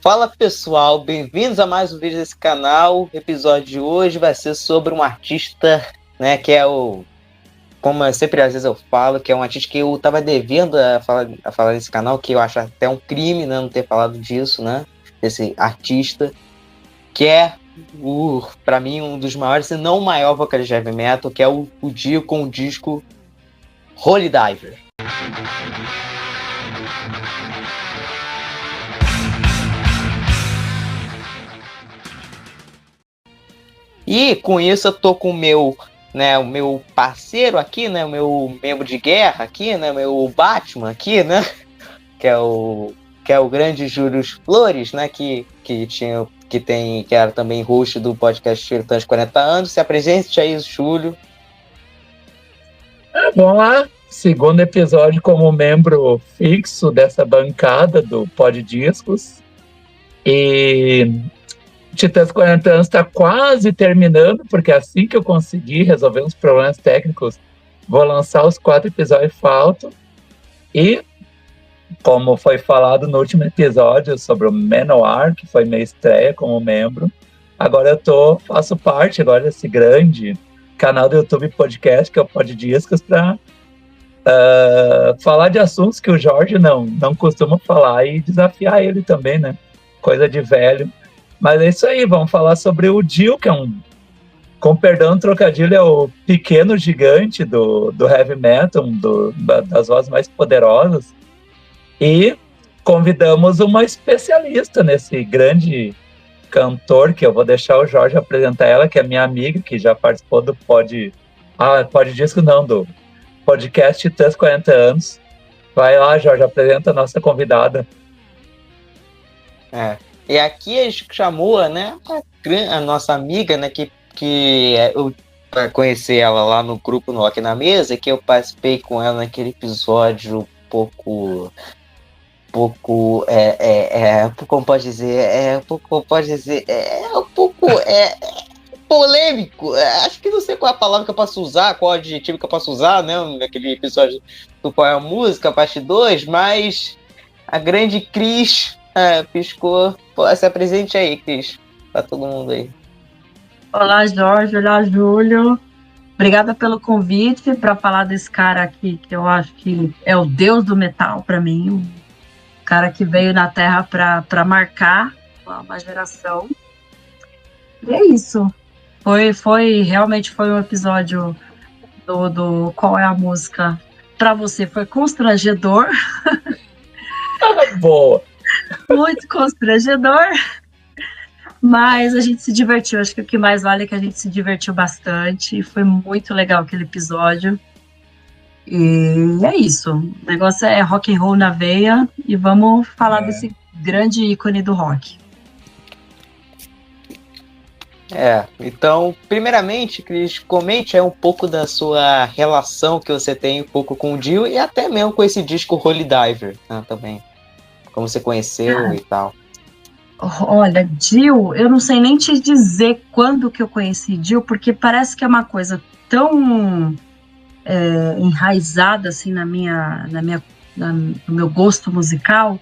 Fala pessoal, bem-vindos a mais um vídeo desse canal. O episódio de hoje vai ser sobre um artista, né, que é como eu sempre às vezes eu falo, que é um artista que eu tava devendo a falar nesse canal, que eu acho até um crime, né, não ter falado disso, né, desse artista, que é, pra mim, um dos maiores, se não o maior vocalista de heavy metal, que é o Dio com o disco Holy Diver. E com isso eu tô com o meu parceiro aqui, né, o meu membro de guerra aqui, né, meu Batman aqui, né, que é o grande Júlio Flores, né, que era também host do podcast Titãs 40 anos. Se apresente aí, Júlio. Vamos lá, segundo episódio como membro fixo dessa bancada do Pod Discos. E Titãs 40 anos está quase terminando, porque assim que eu conseguir resolver uns problemas técnicos, vou lançar os 4 episódios que faltam. E, como foi falado no último episódio sobre o Manowar, que foi minha estreia como membro, agora eu faço parte agora desse grande canal do YouTube Podcast, que é o Pod Discos, para falar de assuntos que o Jorge não costuma falar e desafiar ele também, né? Coisa de velho. Mas é isso aí, vamos falar sobre o Dio, que é com perdão do trocadilho, é o pequeno gigante do heavy metal, das vozes mais poderosas. E convidamos uma especialista nesse grande cantor, que eu vou deixar o Jorge apresentar ela, que é minha amiga, que já participou do do podcast Titãs 40 anos. Vai lá, Jorge, apresenta a nossa convidada. E aqui a gente chamou, né, a nossa amiga, né, que eu conheci ela lá no grupo no Rock na Mesa, que eu participei com ela naquele episódio como pode dizer, polêmico. Acho que não sei qual é a palavra que eu posso usar, qual é o adjetivo que eu posso usar, né, naquele episódio do Qual é a Música, parte 2, mas a grande Cris piscou. Pô, se apresente aí, Cris, pra todo mundo aí. Olá, Jorge. Olá, Júlio. Obrigada pelo convite para falar desse cara aqui, que eu acho que é o deus do metal para mim, um cara que veio na Terra para marcar uma geração. E é isso. Realmente foi um episódio do Qual é a Música. Para você foi constrangedor. Boa. Muito constrangedor. Mas a gente se divertiu, acho que o que mais vale é que a gente se divertiu bastante, foi muito legal aquele episódio. E é isso, o negócio é rock and roll na veia e vamos falar desse grande ícone do rock. Então, primeiramente, Cris, comente aí um pouco da sua relação que você tem um pouco com o Dio e até mesmo com esse disco Holy Diver, né, também, como você conheceu e tal. Olha, Dio, eu não sei nem te dizer quando que eu conheci Dio, porque parece que é uma coisa tão enraizada assim no meu gosto musical,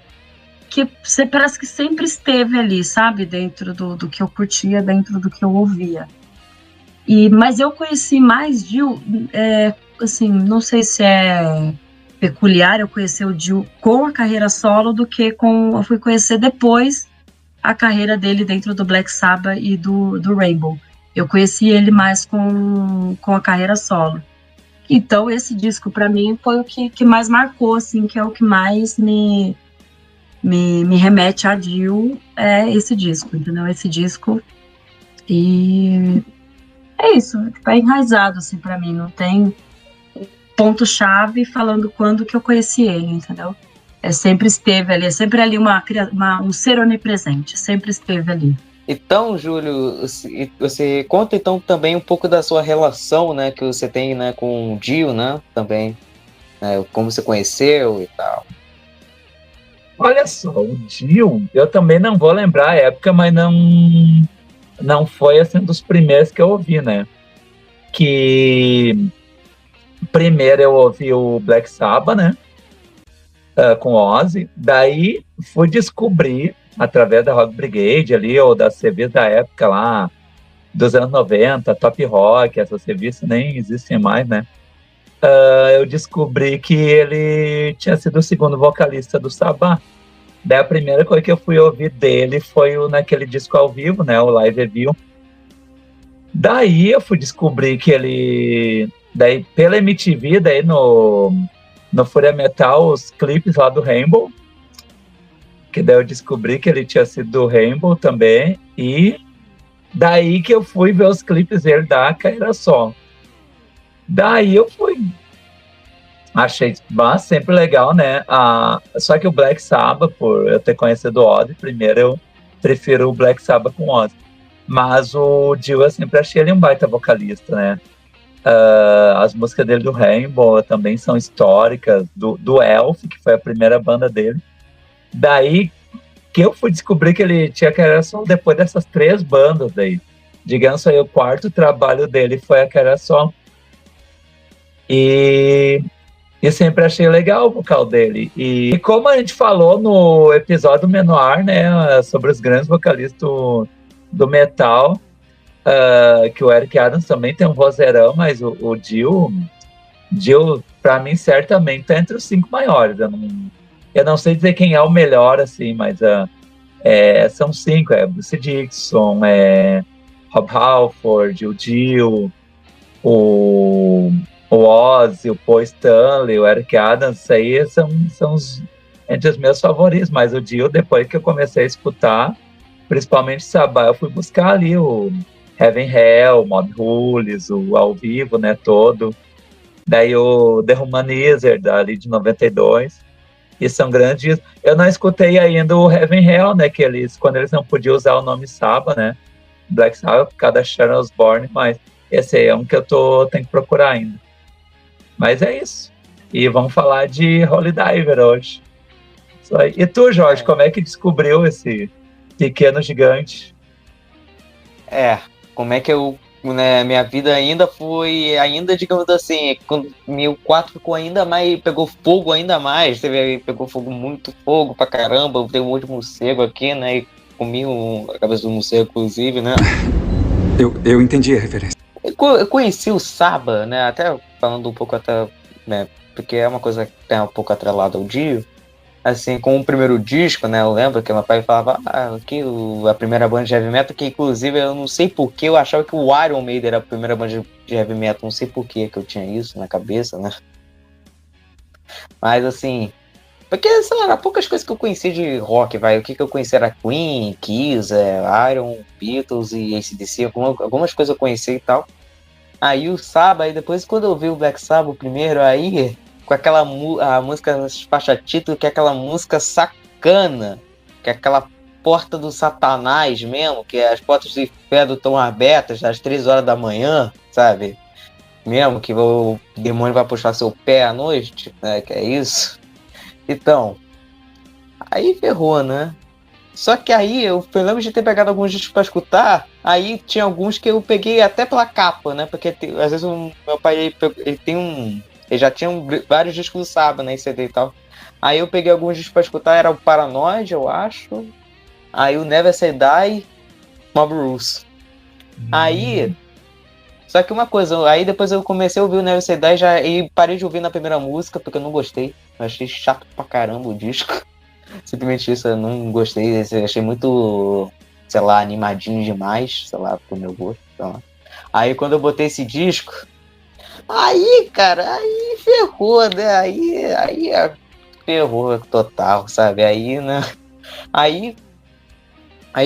que você parece que sempre esteve ali, sabe, dentro do que eu curtia, dentro do que eu ouvia. Mas eu conheci mais Dio, assim, não sei se é peculiar eu conhecer o Dio com a carreira solo do que eu fui conhecer depois a carreira dele dentro do Black Sabbath e do Rainbow. Eu conheci ele mais com a carreira solo. Então, esse disco, para mim, foi o que mais marcou, assim, que é o que mais me remete a Dio, é esse disco, entendeu? Esse disco. E é isso, é enraizado, assim, para mim. Não tem ponto-chave falando quando que eu conheci ele, entendeu? Sempre esteve ali, é sempre ali um ser onipresente, sempre esteve ali. Então, Júlio, você conta então também um pouco da sua relação, né, que você tem, né, com o Dio, né, também, né, como você conheceu e tal. Olha só, o Dio, eu também não vou lembrar a época, mas não foi assim dos primeiros que eu ouvi, né? Que primeiro eu ouvi o Black Sabbath, né? Com Ozzy, daí fui descobrir através da Rock Brigade ali, ou das revistas da época lá, dos anos 90, Top Rock, essas revistas nem existem mais, né? Eu descobri que ele tinha sido o segundo vocalista do Sabá. Daí a primeira coisa que eu fui ouvir dele foi naquele disco ao vivo, né? O Live View. Daí eu fui descobrir que ele... Daí pela MTV, daí no Fúria Metal, os clipes lá do Rainbow, que daí eu descobri que ele tinha sido do Rainbow também, e daí que eu fui ver os clipes dele da carreira solo. Daí eu fui... Achei sempre legal, né? Só que o Black Sabbath, por eu ter conhecido o Ozzy, primeiro eu prefiro o Black Sabbath com o Ozzy. Mas o Dio, eu sempre achei ele um baita vocalista, né? As músicas dele do Rainbow também são históricas, do Elf, que foi a primeira banda dele. Daí que eu fui descobrir que ele tinha carreira solo depois dessas 3 bandas daí. Digamos aí, o 4º trabalho dele foi a carreira solo. E sempre achei legal o vocal dele. E como a gente falou no episódio Menor, né, sobre os grandes vocalistas do metal, que o Eric Adams também tem um vozeirão, mas o Dio, pra mim, certamente tá entre os 5 maiores. Eu não sei dizer quem é o melhor, assim, mas são 5. Bruce Dickinson, Rob Halford, o Dio, o Ozzy, o Paul Stanley, o Eric Adams, isso aí são entre os meus favoritos, mas o Dio, depois que eu comecei a escutar, principalmente Sabá, eu fui buscar ali o Heaven Hell, Mob Rules, o ao vivo, né, todo. Daí o The Humanizer, dali de 92, e são grandes. Eu não escutei ainda o Heaven Hell, né, que quando eles não podiam usar o nome Sabá, né, Black Sabbath, por causa da Sharon Osbourne, mas esse aí é um que eu tenho que procurar ainda. Mas é isso. E vamos falar de Holy Diver hoje. E tu, Jorge, como é que descobriu esse pequeno gigante? Como é que eu... Né, minha vida ainda foi... digamos assim, quando meu quarto ficou ainda mais... Pegou fogo ainda mais. Pegou fogo, muito fogo pra caramba. Eu dei um monte de morcego aqui, né? E comi a cabeça do morcego, inclusive, né? Eu entendi a referência. Eu conheci o Saba, né? Até falando um pouco até, né? Porque é uma coisa que tem um pouco atrelada ao Dio. Assim, com o primeiro disco, né? Eu lembro que meu pai falava aqui a primeira banda de heavy metal, que inclusive eu não sei porquê, eu achava que o Iron Maiden era a primeira banda de heavy metal, não sei porquê que eu tinha isso na cabeça, né? Mas assim, porque, sei lá, eram poucas coisas que eu conheci de rock, vai. O que eu conheci era Queen, Kiss, Iron, Beatles e AC/DC, algumas coisas eu conheci e tal. Aí o Sabbath, aí depois quando eu vi o Black Sabbath primeiro, aí com aquela a música faixa título, que é aquela música sacana, que é aquela porta do Satanás mesmo, que as portas do inferno estão abertas às 3 horas da manhã, sabe? Mesmo que o demônio vai puxar seu pé à noite, né? Que é isso. Então, aí ferrou, né? Só que aí eu lembro de ter pegado alguns discos pra escutar, aí tinha alguns que eu peguei até pela capa, né? Porque às vezes o meu pai ele tem ele já tinha vários discos do Saba, né? Em CD e tal. Aí eu peguei alguns discos pra escutar, era o Paranoid, eu acho. Aí o Never Say Die, Mob Rules. Aí... Só que uma coisa, aí depois eu comecei a ouvir o Never Say Die e parei de ouvir na primeira música, porque eu não gostei. Eu achei chato pra caramba o disco. Simplesmente isso, eu não gostei. Eu achei muito, sei lá, animadinho demais, sei lá, pro meu gosto. Então. Aí quando eu botei esse disco, aí, cara, aí ferrou, né? Aí ferrou total, sabe? Aí, né? Aí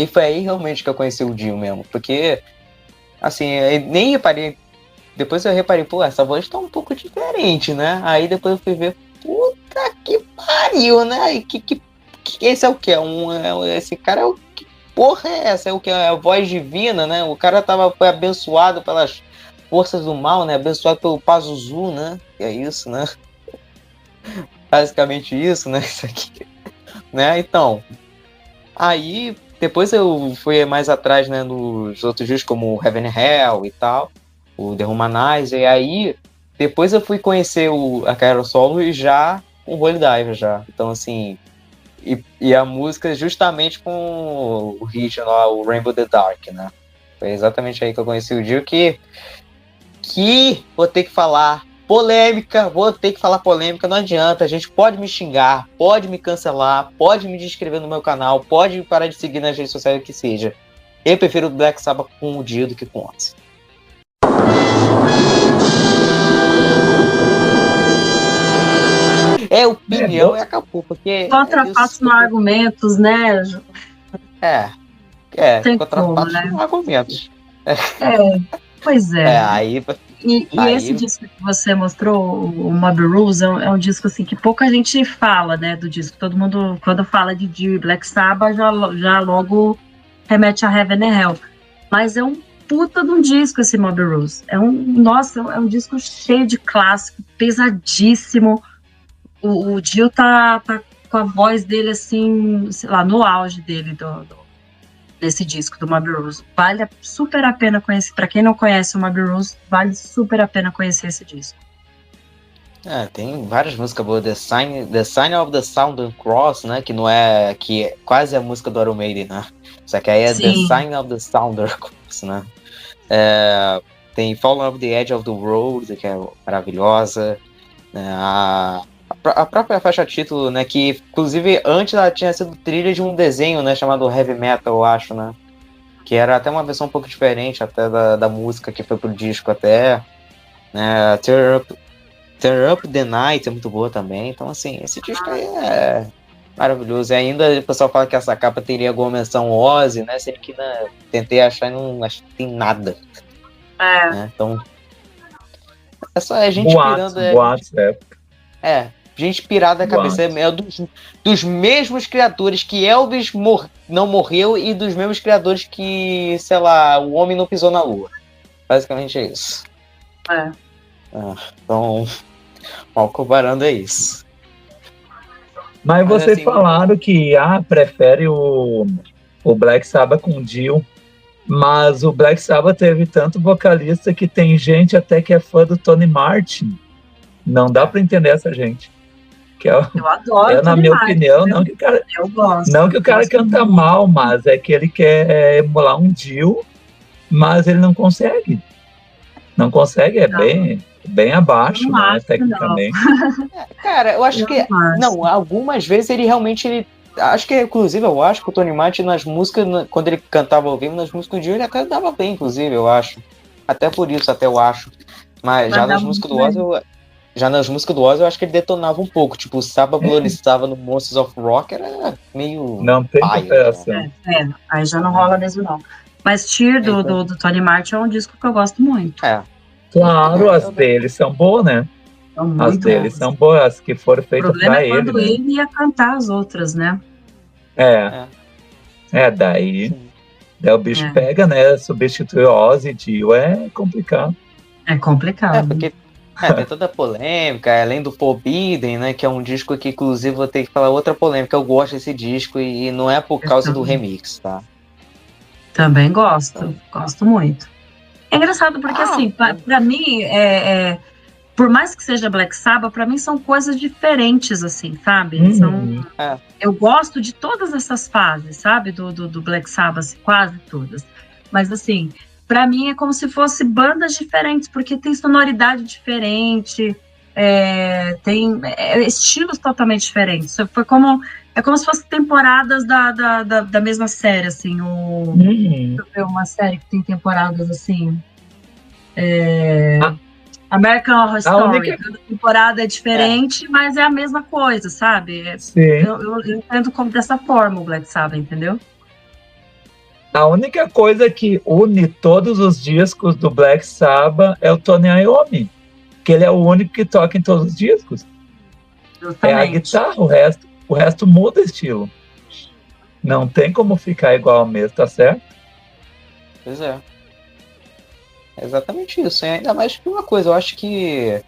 foi aí realmente que eu conheci o Dio mesmo, porque, assim, eu nem reparei. Depois eu reparei, pô, essa voz tá um pouco diferente, né? Aí depois eu fui ver, puta que pariu, né? Que esse é o que? Esse cara é o que porra é essa? É o que? É a voz divina, né? O cara foi abençoado pelas forças do mal, né? Abençoado pelo Pazuzu, né? Que é isso, né? Basicamente isso, né? Isso aqui, né? Então, aí depois eu fui mais atrás, né? Nos outros discos como Heaven and Hell e tal, o The Humanizer, e aí depois eu fui conhecer a carreira solo e já com o Holy Diver já. Então, assim, E a música justamente com o hit lá, o Rainbow the Dark, né? Foi exatamente aí que eu conheci o Dio, que vou ter que falar polêmica, não adianta, a gente pode me xingar, pode me cancelar, pode me descrever no meu canal, pode parar de seguir nas redes sociais, o que seja. Eu prefiro o Black Sabbath com o Dio do que com o Ozzy. É opinião e acabou, porque... Contrafatos no argumentos, né, Ju? Contrafatos no argumentos. Pois é. Aí esse disco que você mostrou, o Mob Rules, é um disco assim que pouca gente fala, né, do disco. Todo mundo, quando fala de Dio e Black Sabbath, já logo remete a Heaven and Hell. Mas é um puta de um disco esse Mob Rules. É um disco cheio de clássico, pesadíssimo. O Dio tá com a voz dele assim, sei lá, no auge dele desse disco do Mob Rules. Vale super a pena conhecer. Pra quem não conhece o Mob Rules, vale super a pena conhecer esse disco. Tem várias músicas boas. The Sign of the Southern Cross, né? Que não é... Que é quase a música do Iron Maiden, né? Só que aí é Sim. The Sign of the Southern Cross, né? Tem Falling Off the Edge of the Road, que é maravilhosa. A própria faixa título, né, que inclusive antes ela tinha sido trilha de um desenho, né, chamado Heavy Metal, eu acho, né, que era até uma versão um pouco diferente até da música que foi pro disco até, né, Tear Up the Night é muito boa também, então assim, esse disco aí é maravilhoso, e ainda o pessoal fala que essa capa teria alguma menção Ozzy, né, sendo que tentei achar e não acho que tem nada, né? Então é só a gente boatos, gente pirada da cabeça. É dos mesmos criadores que Elvis não morreu e dos mesmos criadores que, sei lá, o homem não pisou na lua. Basicamente é isso. Então, mal comparando é isso. Mas vocês falaram que prefere o Black Sabbath com o Dio, mas o Black Sabbath teve tanto vocalista que tem gente até que é fã do Tony Martin. Não dá pra entender essa gente. Eu adoro. Na minha opinião, não que o cara canta mal, mas é que ele quer emular um Dio, mas ele não consegue. Não consegue, bem abaixo, né, tecnicamente. Cara, eu acho que... Não, algumas vezes ele realmente... Acho que, inclusive, eu acho que o Tony Martin nas músicas, quando ele cantava ao vivo, nas músicas do Dio, ele até dava bem, inclusive, eu acho. Até por isso, eu acho. Mas já nas músicas do Ozzy, eu acho que ele detonava um pouco. Tipo, o Sabbath ele estava no Monsters of Rock, era meio... Não tem comparação. Aí já não rola mesmo, não. Mas Tear do Tony Martin é um disco que eu gosto muito. Claro, as deles são boas, né? As deles são boas, as que foram feitas pra ele. O problema é quando ele ia cantar as outras, né? Daí o bicho pega, né? Substituir Ozzy e Dio é complicado. É complicado. Porque tem toda a polêmica, além do Forbidden, né? Que é um disco que, inclusive, vou ter que falar outra polêmica. Eu gosto desse disco e não é por causa do remix, tá? Também gosto muito. É engraçado porque, assim, pra mim, por mais que seja Black Sabbath, pra mim são coisas diferentes, assim, sabe? Eu gosto de todas essas fases, sabe? Do Black Sabbath, quase todas. Mas, assim, pra mim é como se fosse bandas diferentes, porque tem sonoridade diferente, tem estilos totalmente diferentes. É como se fossem temporadas da mesma série, assim. Deixa eu ver uma série que tem temporadas assim. American Horror Story. Cada temporada é diferente, mas é a mesma coisa, sabe? Eu entendo como dessa forma o Black Sabbath, entendeu? A única coisa que une todos os discos do Black Sabbath é o Tony Iommi, que ele é o único que toca em todos os discos. Justamente. É a guitarra, o resto muda estilo. Não tem como ficar igual ao mesmo, tá certo? Pois é. É exatamente isso, hein? Ainda mais que uma coisa, eu acho que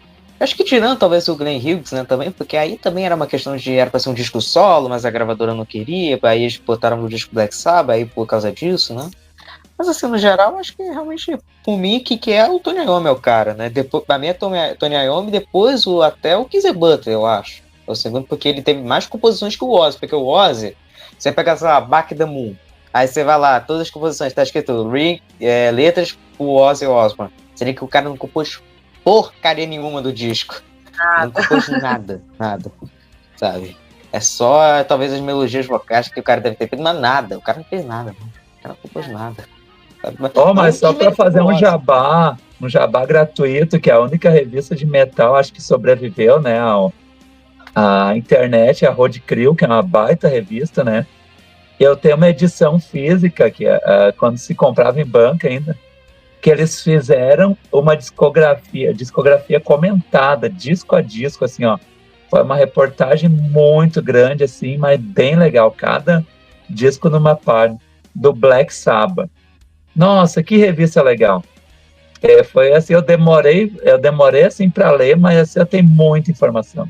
tirando talvez o Glenn Hughes, né, também, porque aí também era uma questão era pra ser um disco solo, mas a gravadora não queria, aí eles botaram no disco Black Sabbath aí por causa disso, né? Mas assim, no geral, acho que realmente, por mim, que é o Tony Iommi, é o cara, né? Depois, pra mim é Tony Iommi, depois até o Geezer Butler, eu acho. É o segundo porque ele teve mais composições que o Ozzy, porque o Ozzy, você pega, sei lá, Back the Moon, aí você vai lá, todas as composições, tá escrito letras pro Ozzy Osbourne. Seria que o cara não compôs porcaria nenhuma do disco. Não compôs nada, sabe? É só, talvez, as melodias vocais que o cara deve ter feito, mas nada. O cara não fez nada, mano. O cara não compôs nada. Mas só para fazer um jabá gratuito, que é a única revista de metal, acho que sobreviveu, né, a internet, a Road Crew, que é uma baita revista, né? E eu tenho uma edição física, que quando se comprava em banca ainda, que eles fizeram uma discografia comentada, disco a disco, assim, ó. Foi uma reportagem muito grande, assim, mas bem legal. Cada disco numa página do Black Sabbath. Nossa, que revista legal. Foi assim, eu demorei assim para ler, mas assim, eu tenho muita informação.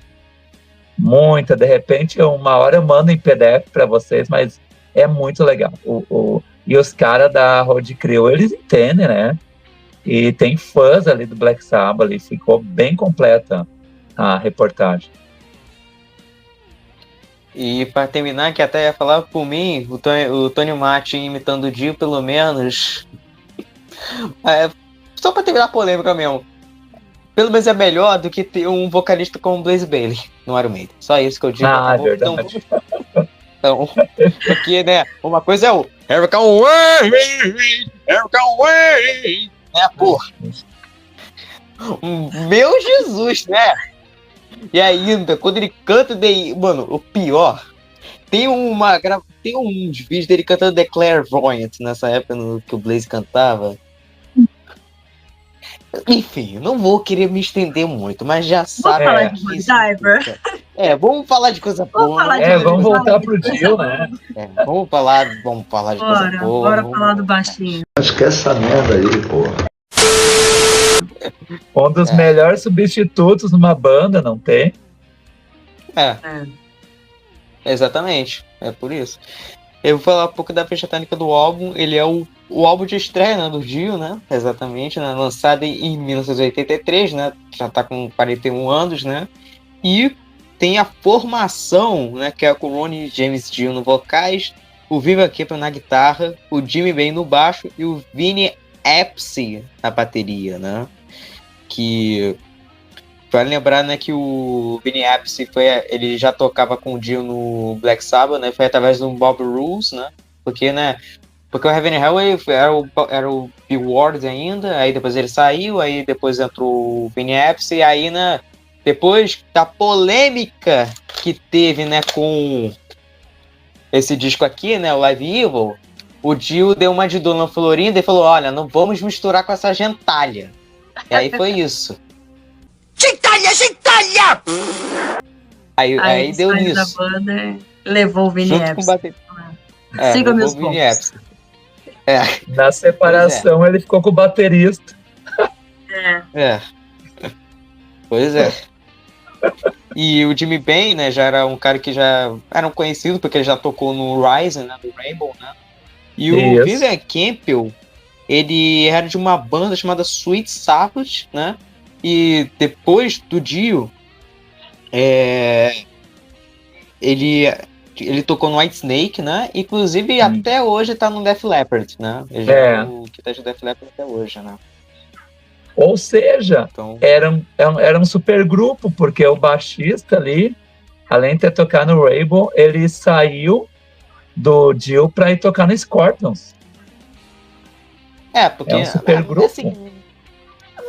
Muita, de repente, uma hora eu mando em PDF para vocês, mas é muito legal. E os caras da Road Crew, eles entendem, né? E tem fãs ali do Black Sabbath, ali, ficou bem completa a reportagem. E para terminar, que até ia falar por mim, o Tony Martin imitando o Dio, pelo menos. Só para terminar a polêmica mesmo. Pelo menos é melhor do que ter um vocalista como o Blaze Bayley no Iron Maiden. Só isso que eu digo. É verdade. Então, porque, né, uma coisa é o Hurricane Way, né, porra. Meu Jesus, né? E ainda, quando ele canta, mano, o pior, tem uns vídeos dele cantando The Clairvoyant nessa época que o Blaze cantava. Enfim, não vou querer me estender muito, mas já sabe. Vamos falar de Holy Diver. Vamos falar de coisa boa. Vamos voltar pro Dio, né? Vamos falar de coisa boa. Bora falar do baixinho. Acho que essa merda aí, porra. Um dos melhores substitutos numa banda, não tem? Exatamente, é por isso. Eu vou falar um pouco da ficha técnica do álbum. Ele é o álbum de estreia, né, do Dio, né? Exatamente, né? Lançado em 1983, né? Já tá com 41 anos, né? E tem a formação, né? Que é com o Ronnie James Dio no vocais, o Viva Kepler na guitarra, o Jimmy Bain no baixo e o Vinny Appice na bateria, né? Que vale lembrar, né, que o Vinny Appice ele já tocava com o Dio no Black Sabbath, né? Foi através do Bob Rules, né? Porque o Heaven and Hell era o Bill Ward ainda, aí depois ele saiu, aí depois entrou o Vinny Appice, e aí, né, depois da polêmica que teve, né, com esse disco aqui, né, o Live Evil, o Dio deu uma de Dona Florinda e falou, olha, não vamos misturar com essa gentalha. E aí foi isso. Gentalha! Aí deu nisso. Da banda levou o Vinny Appice. Siga meus pontos. Na separação ele ficou com o baterista. Pois é. E o Jimmy Bain, né, já era um cara que já era um conhecido, porque ele já tocou no Rising, né, do Rainbow, né? E o Vivian Campbell, ele era de uma banda chamada Sweet Sabbath, né? E depois do Dio, ele tocou no Whitesnake, né? Inclusive, até hoje tá no Def Leppard, né? Ele é o que tá de Def Leppard até hoje, né? Ou seja, então, era um super grupo, porque o baixista ali, além de ter tocado no Rainbow, ele saiu do Dio pra ir tocar no Scorpions. Porque é um super grupo. Assim,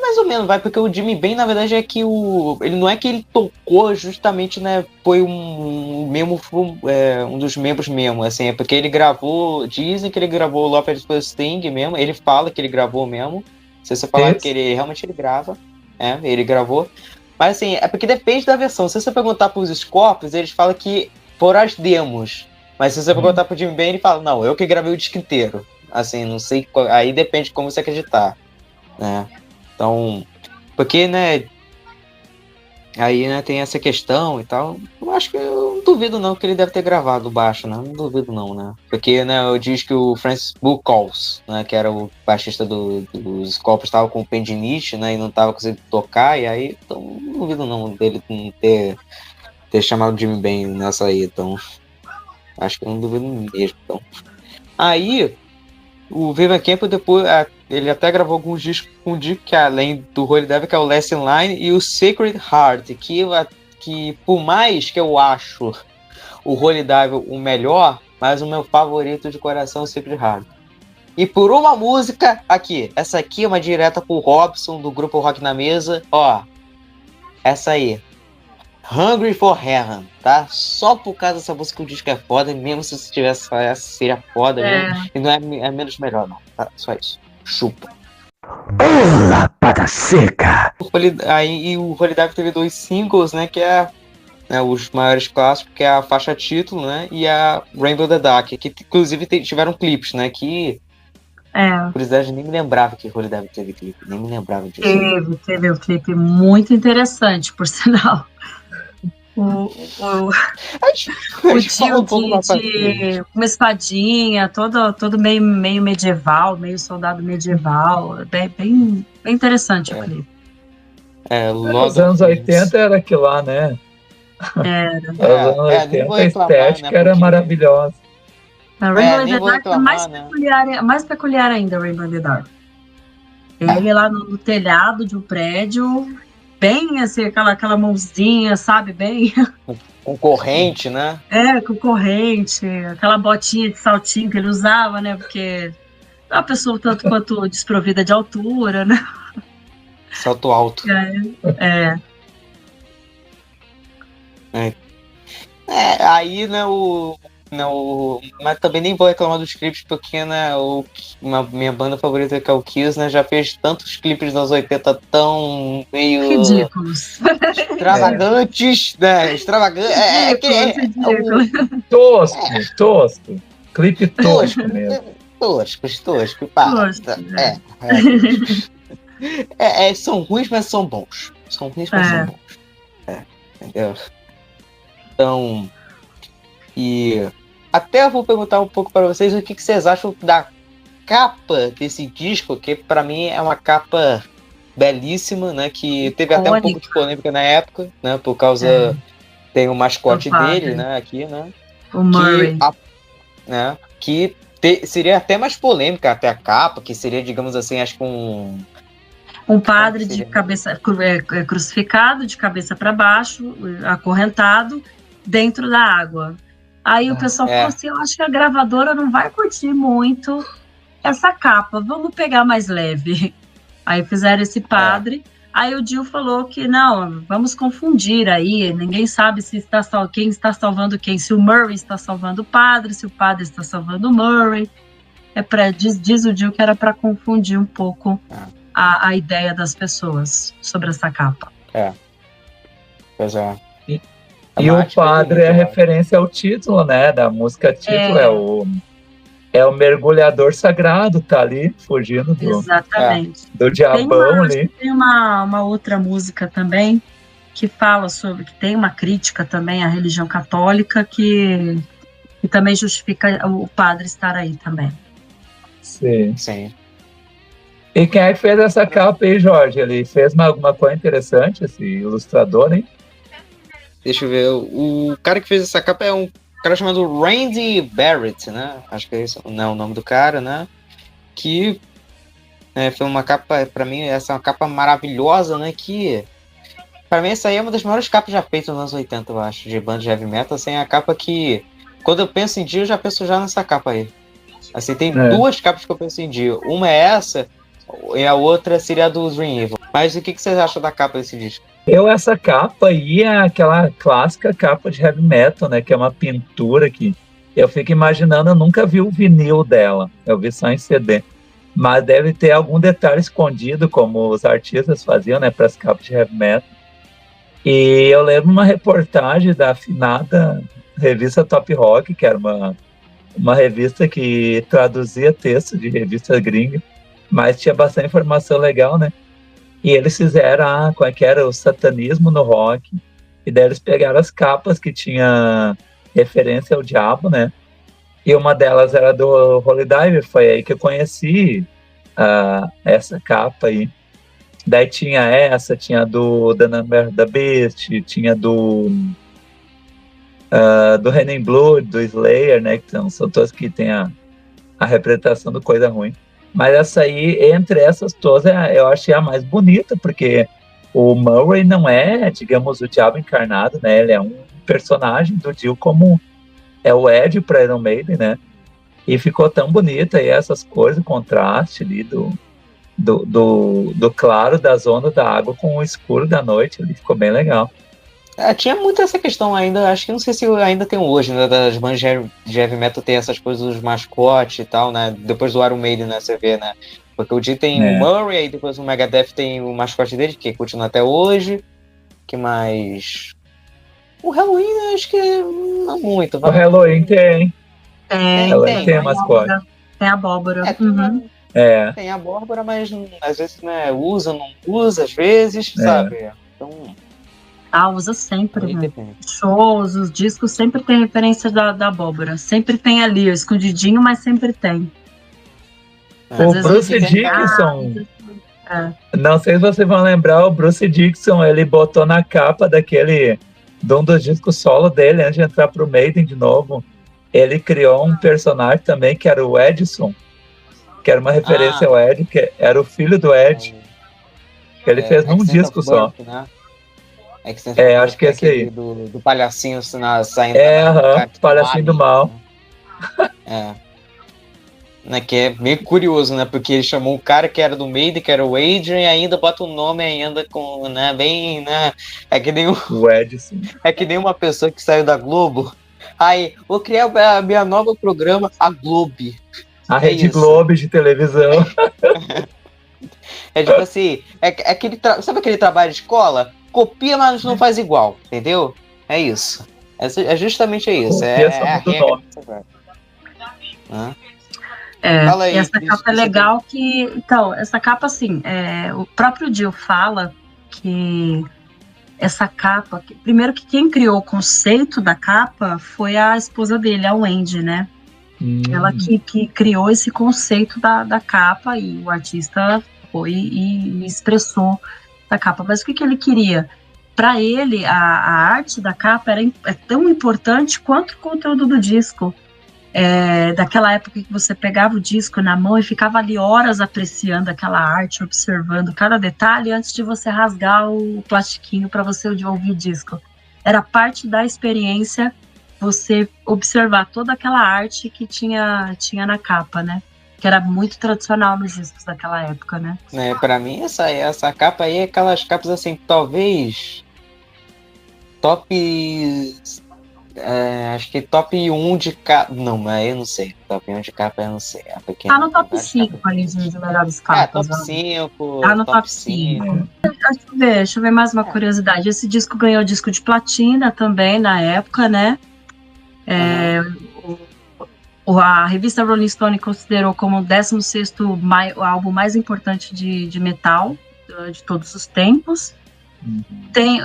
mais ou menos, porque o Jimmy Bain, na verdade, é que ele não é que ele tocou justamente, né, foi um dos membros mesmo, assim, é porque ele gravou, dizem que ele gravou o Love at First Sting mesmo, ele fala que ele gravou mesmo, se você falar que ele realmente grava, ele gravou, mas assim, é porque depende da versão, se você perguntar pros Scorpions, eles falam que foram as demos, mas se você perguntar pro Jimmy Bain, ele fala, não, eu que gravei o disco inteiro, assim, não sei, aí depende de como você acreditar, né. Então, porque, né, aí, né, tem essa questão e tal, eu acho que eu não duvido não que ele deve ter gravado o baixo, né, não duvido não, né, porque, né, eu disse que o Francis Buchholz, né, que era o baixista dos Scorpions, estava com o tendinite, né, e não estava conseguindo tocar, e aí, então, não duvido não dele não ter ter chamado o Jimmy bem nessa aí, então acho que eu não duvido mesmo. Então. Aí, o Vivian Campbell depois, ele até gravou alguns discos com o Dick, que além do Holy Devil, que é o Last in Line, e o Sacred Heart, que por mais que eu acho o Holy Devil o melhor, mas o meu favorito de coração é o Sacred Heart. E por uma música, aqui, essa aqui é uma direta pro Robson, do grupo Rock na Mesa, ó, essa aí, Hungry for Heaven, tá? Só por causa dessa música o disco é foda, mesmo se você tivesse essa, seria foda mesmo, e não é menos melhor não, tá? Só isso, chupa. Olá, pata seca! Aí o Holy Dive teve 2 singles, né, que é os maiores clássicos, que é a faixa título, né, e a Rainbow the Dark, que inclusive tiveram clipes, né, que curiosidade, nem me lembrava que Holy Dive teve clipe, nem me lembrava disso. Teve um clipe muito interessante, por sinal. O tio com uma espadinha, todo meio medieval, meio soldado medieval, bem interessante o clipe. Nos anos 80 era aquilo lá, né? Nos anos 80 a estética era maravilhosa. A Rainbow in the Dark é mais peculiar ainda, Rainbow in the Dark. Ele lá no telhado de um prédio, bem assim, aquela mãozinha, sabe, bem... Com corrente, né? Com corrente, aquela botinha de saltinho que ele usava, né, porque é uma pessoa tanto quanto desprovida de altura, né? Salto alto. Aí, né, mas também nem vou reclamar dos clipes, porque, né, minha banda favorita, que é o Kiss, né, já fez tantos clipes nos 80 tão meio... ridículos. Extravagantes, né, Tosco. Clipe tosco mesmo. Tosco, são ruins, mas são bons. São ruins, mas são bons. Entendeu? Então... E até eu vou perguntar um pouco para vocês o que vocês acham da capa desse disco, que para mim é uma capa belíssima, né? Que teve até um pouco de polêmica na época, né? Por causa tem o mascote dele, né? Aqui, né? O Murray. Que seria até mais polêmica até a capa, que seria, digamos assim, acho que um padre de cabeça crucificado, de cabeça para baixo, acorrentado, dentro da água. Aí o pessoal falou assim, eu acho que a gravadora não vai curtir muito essa capa, vamos pegar mais leve. Aí fizeram esse padre, aí o Dio falou que não, vamos confundir aí, ninguém sabe quem está salvando quem, se o Murray está salvando o padre, se o padre está salvando o Murray. Diz o Dio que era para confundir um pouco a ideia das pessoas sobre essa capa. Pois é. E o padre é referência ao título, né? Da música título, é o mergulhador sagrado, tá ali, fugindo do diabão ali. Tem uma outra música também, que fala sobre, que tem uma crítica também à religião católica, que também justifica o padre estar aí também. Sim. E quem é que fez essa capa aí, Jorge? Ele fez alguma coisa interessante, esse ilustrador, hein? Deixa eu ver, o cara que fez essa capa é um cara chamado Randy Barrett, né? Acho que é isso, não é o nome do cara, né? Que foi uma capa, pra mim, essa é uma capa maravilhosa, né? Que, pra mim, essa aí é uma das maiores capas já feitas nos anos 80, eu acho, de banda de heavy metal. Assim, é a capa que, quando eu penso em Dio, eu já penso já nessa capa aí. Assim, tem 2 capas que eu penso em Dio. Uma é essa, e a outra seria a do Dream Evil. Mas o que vocês acham da capa desse disco? Essa capa aí é aquela clássica capa de heavy metal, né? Que é uma pintura que eu fico imaginando, eu nunca vi o vinil dela, eu vi só em CD. Mas deve ter algum detalhe escondido, como os artistas faziam, né? Para as capas de heavy metal. E eu lembro uma reportagem da afinada revista Top Rock, que era uma revista que traduzia texto de revista gringa, mas tinha bastante informação legal, né? E eles fizeram, como é que era, o satanismo no rock. E daí eles pegaram as capas que tinha referência ao diabo, né? E uma delas era do Holy Diver, foi aí que eu conheci essa capa aí. Daí tinha essa, tinha do The Number of the Beast, tinha do do Raining Blood, do Slayer, né? Que são todas que tem a representação do Coisa Ruim. Mas essa aí, entre essas todas, eu achei a mais bonita, porque o Murray não é, digamos, o diabo encarnado, né? Ele é um personagem do Dio como é o Ed para Iron Maiden, né? E ficou tão bonita, e essas cores, o contraste ali do claro da zona da água com o escuro da noite, ali ficou bem legal. Tinha muito essa questão ainda, acho que não sei se ainda tem hoje, né, das bandas de heavy metal ter essas coisas dos mascotes e tal, né, depois do Iron Maiden, né, você vê, né, porque o Dio tem o Murray, aí depois o Megadeth tem o mascote dele, que continua até hoje, que mais... O Halloween, acho que não muito. O Halloween tem. Tem a mascote. Tem a abóbora. Tem a abóbora, mas às vezes, né, usa, não usa, às vezes, sabe, então... usa sempre, né? Shows, os discos sempre tem referência da abóbora. Sempre tem ali, escondidinho, mas sempre tem. O Bruce Dickinson, não sei se vocês vão lembrar, o Bruce Dickinson, ele botou na capa de um dos discos solo dele, antes de entrar pro Maiden de novo, ele criou um personagem também, que era o Edson, que era uma referência ao Ed, que era o filho do Ed, que ele fez num disco só. Né? Acho que é esse aí. Do palhacinho saindo. Palhacinho do mal. Né, que é meio curioso, né? Porque ele chamou o cara que era do Maiden, que era o Adrian, e ainda bota o nome ainda com, né, bem, né? É que nem o Edson. É que nem uma pessoa que saiu da Globo. Aí, vou criar a minha nova programa, a Globo. A Rede Globo de televisão. É tipo assim, sabe aquele trabalho de escola? Copia, mas não faz igual, entendeu? É isso. É justamente isso. Aí, essa capa é legal que... Então, essa capa, assim, o próprio Dio fala que essa capa... Primeiro que quem criou o conceito da capa foi a esposa dele, a Wendy, né? Ela que criou esse conceito da capa, e o artista foi e expressou da capa. Mas o que ele queria? Para ele, a arte da capa é tão importante quanto o conteúdo do disco. Daquela época que você pegava o disco na mão e ficava ali horas apreciando aquela arte, observando cada detalhe antes de você rasgar o plastiquinho para você ouvir o disco. Era parte da experiência você observar toda aquela arte que tinha na capa, né? Que era muito tradicional nos discos daquela época, né? Pra mim, essa capa aí é aquelas capas assim, talvez top... acho que top 1 de capa... Não, mas eu não sei. Top 1 de capa eu não sei. Tá no top 5 ali de melhores capas. Top 5. Tá no top 5. Deixa eu ver mais uma curiosidade. Esse disco ganhou disco de platina também na época, né? A revista Rolling Stone considerou como o 16º álbum mais importante de metal de todos os tempos.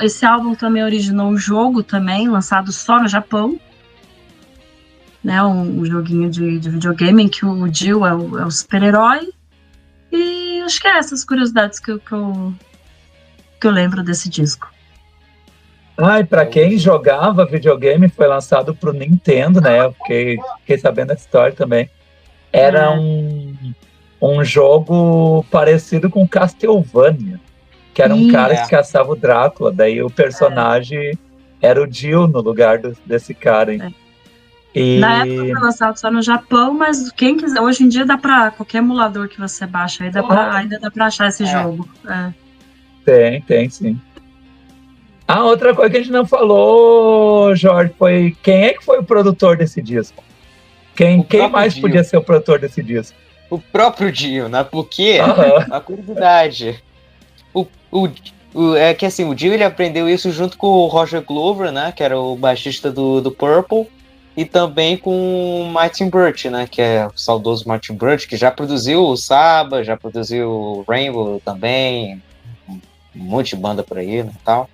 Esse álbum também originou um jogo também, lançado só no Japão, né, um joguinho de videogame em que o Dio é o super-herói. E acho que é essas curiosidades que eu lembro desse disco. E para quem jogava videogame, foi lançado pro Nintendo, né? Eu fiquei sabendo essa história também. Era um jogo parecido com Castlevania, que era um cara que caçava o Drácula, daí o personagem era o Dio no lugar desse cara, hein? Na época foi lançado só no Japão, mas quem quiser, hoje em dia dá pra qualquer emulador que você baixa, ainda dá pra achar esse jogo. Tem sim. Outra coisa que a gente não falou, Jorge, foi quem é que foi o produtor desse disco? Quem mais Dio. Podia ser o produtor desse disco? O próprio Dio, né? Porque, a curiosidade, é que assim, o Dio ele aprendeu isso junto com o Roger Glover, né? Que era o baixista do Purple, e também com o Martin Birch, né? Que é o saudoso Martin Birch, que já produziu o Saba, já produziu o Rainbow também, um monte de banda por aí, né? Tal.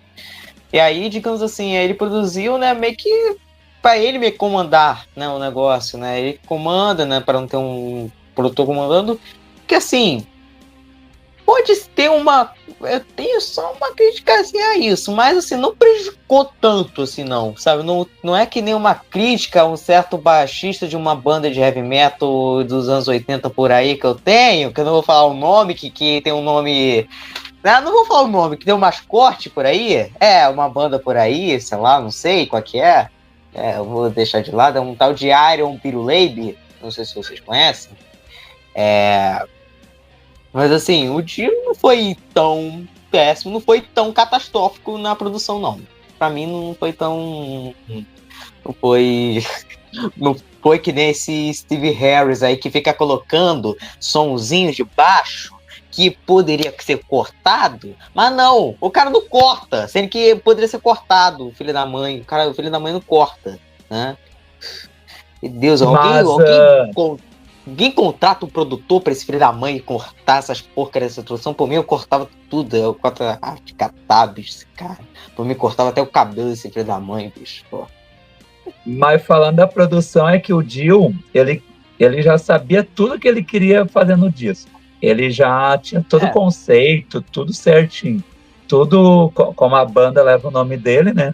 E aí, digamos assim, ele produziu, né, meio que para ele meio comandar, né, o negócio, né? Ele comanda, né, para não ter um produtor comandando, que assim, pode ter eu tenho só uma crítica assim a isso, mas assim, não prejudicou tanto assim não, sabe? Não é que nem uma crítica a um certo baixista de uma banda de heavy metal dos anos 80 por aí que eu tenho, que eu não vou falar o nome, que tem um nome... Não vou falar o nome, que tem um mascote por aí, uma banda por aí, sei lá, não sei qual que é, eu vou deixar de lado, é um tal de Iron Pirulebe, não sei se vocês conhecem, mas assim, o Dio não foi tão péssimo, não foi tão catastrófico na produção, não. Pra mim não foi tão... Não foi que nem esse Steve Harris aí que fica colocando sonzinhos de baixo que poderia ser cortado, mas não, o cara não corta, sendo que poderia ser cortado, o filho da mãe. O filho da mãe não corta, né? E Deus, alguém contrata um produtor pra esse filho da mãe cortar essas porcarias dessa introdução. Por mim, eu cortava tudo. Eu cortava arte catar, bicho, esse cara. Por mim, cortava até o cabelo desse filho da mãe, bicho. Pô. Mas falando da produção, é que o Dio, ele já sabia tudo que ele queria fazer no disco. Ele já tinha todo o conceito, tudo certinho. Tudo, como a banda leva o nome dele, né?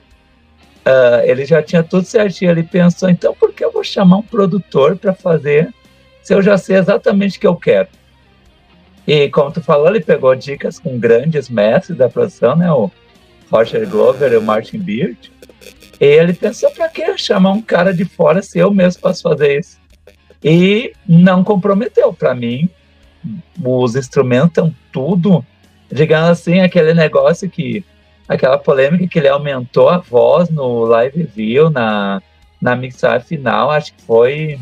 Ele já tinha tudo certinho. Ele pensou, então por que eu vou chamar um produtor para fazer se eu já sei exatamente o que eu quero? E como tu falou, ele pegou dicas com grandes mestres da produção, né? O Roger Glover e o Martin Beard. E ele pensou, pra que chamar um cara de fora se eu mesmo posso fazer isso? E não comprometeu. Para mim, os instrumentos estão tudo, digamos assim, aquele negócio aquela polêmica que ele aumentou a voz no Live View, na mixagem final, acho que foi...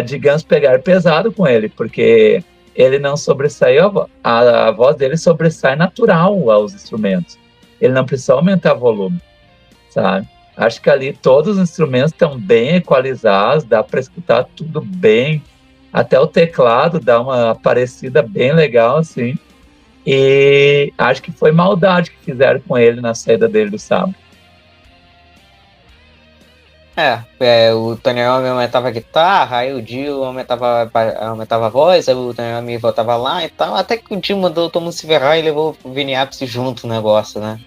digamos, pegar pesado com ele, porque ele não sobressaiu, a voz dele sobressai natural aos instrumentos. Ele não precisa aumentar o volume, sabe? Acho que ali todos os instrumentos estão bem equalizados, dá para escutar tudo bem, até o teclado dá uma parecida bem legal, assim. E acho que foi maldade que fizeram com ele na saída dele do sábado. O Tony Iommi aumentava a guitarra, aí o Dio aumentava a voz, aí o Tony Iommi voltava lá e tal, até que o Dio mandou todo mundo se ferrar e levou o Vini Appice junto no negócio, né?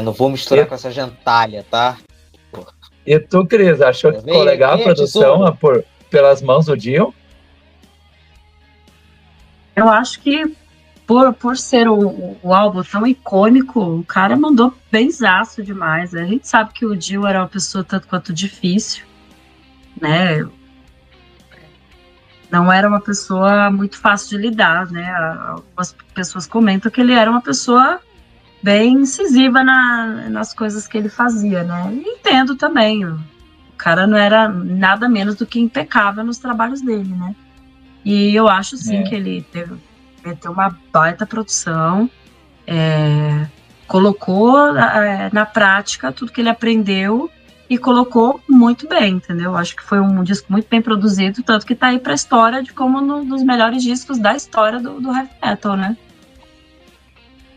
Não vou misturar com essa gentalha, tá? E tu, Cris, achou que ficou legal a produção pelas mãos do Dio? Eu acho que por ser o álbum tão icônico, o cara mandou benzaço demais. A gente sabe que o Dio era uma pessoa tanto quanto difícil, né? Não era uma pessoa muito fácil de lidar, né? Algumas pessoas comentam que ele era uma pessoa bem incisiva nas coisas que ele fazia, né? E entendo também, o cara não era nada menos do que impecável nos trabalhos dele, né? E eu acho, sim, que ele meteu uma baita produção, colocou na prática tudo que ele aprendeu e colocou muito bem, entendeu? Acho que foi um disco muito bem produzido, tanto que tá aí pra história de como um dos melhores discos da história do heavy metal, né?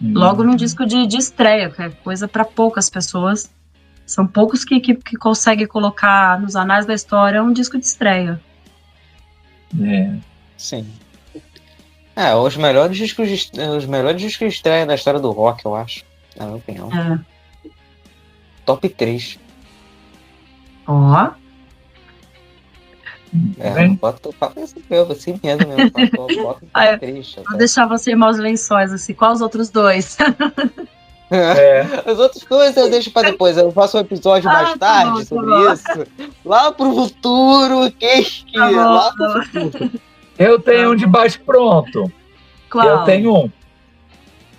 Logo num disco de estreia, que é coisa para poucas pessoas. São poucos que conseguem colocar nos anais da história um disco de estreia. Sim. Os melhores discos de estreia da história do rock, eu acho. Na minha opinião. Top 3. Ó. Bota assim mesmo. Bota top 3. Vou deixar você em maus lençóis, assim. Qual os outros dois? As outras coisas eu deixo pra depois. Eu faço um episódio mais tarde sobre isso. Lá pro futuro. Lá pro futuro. Eu tenho um de baixo pronto. Qual? Eu tenho um.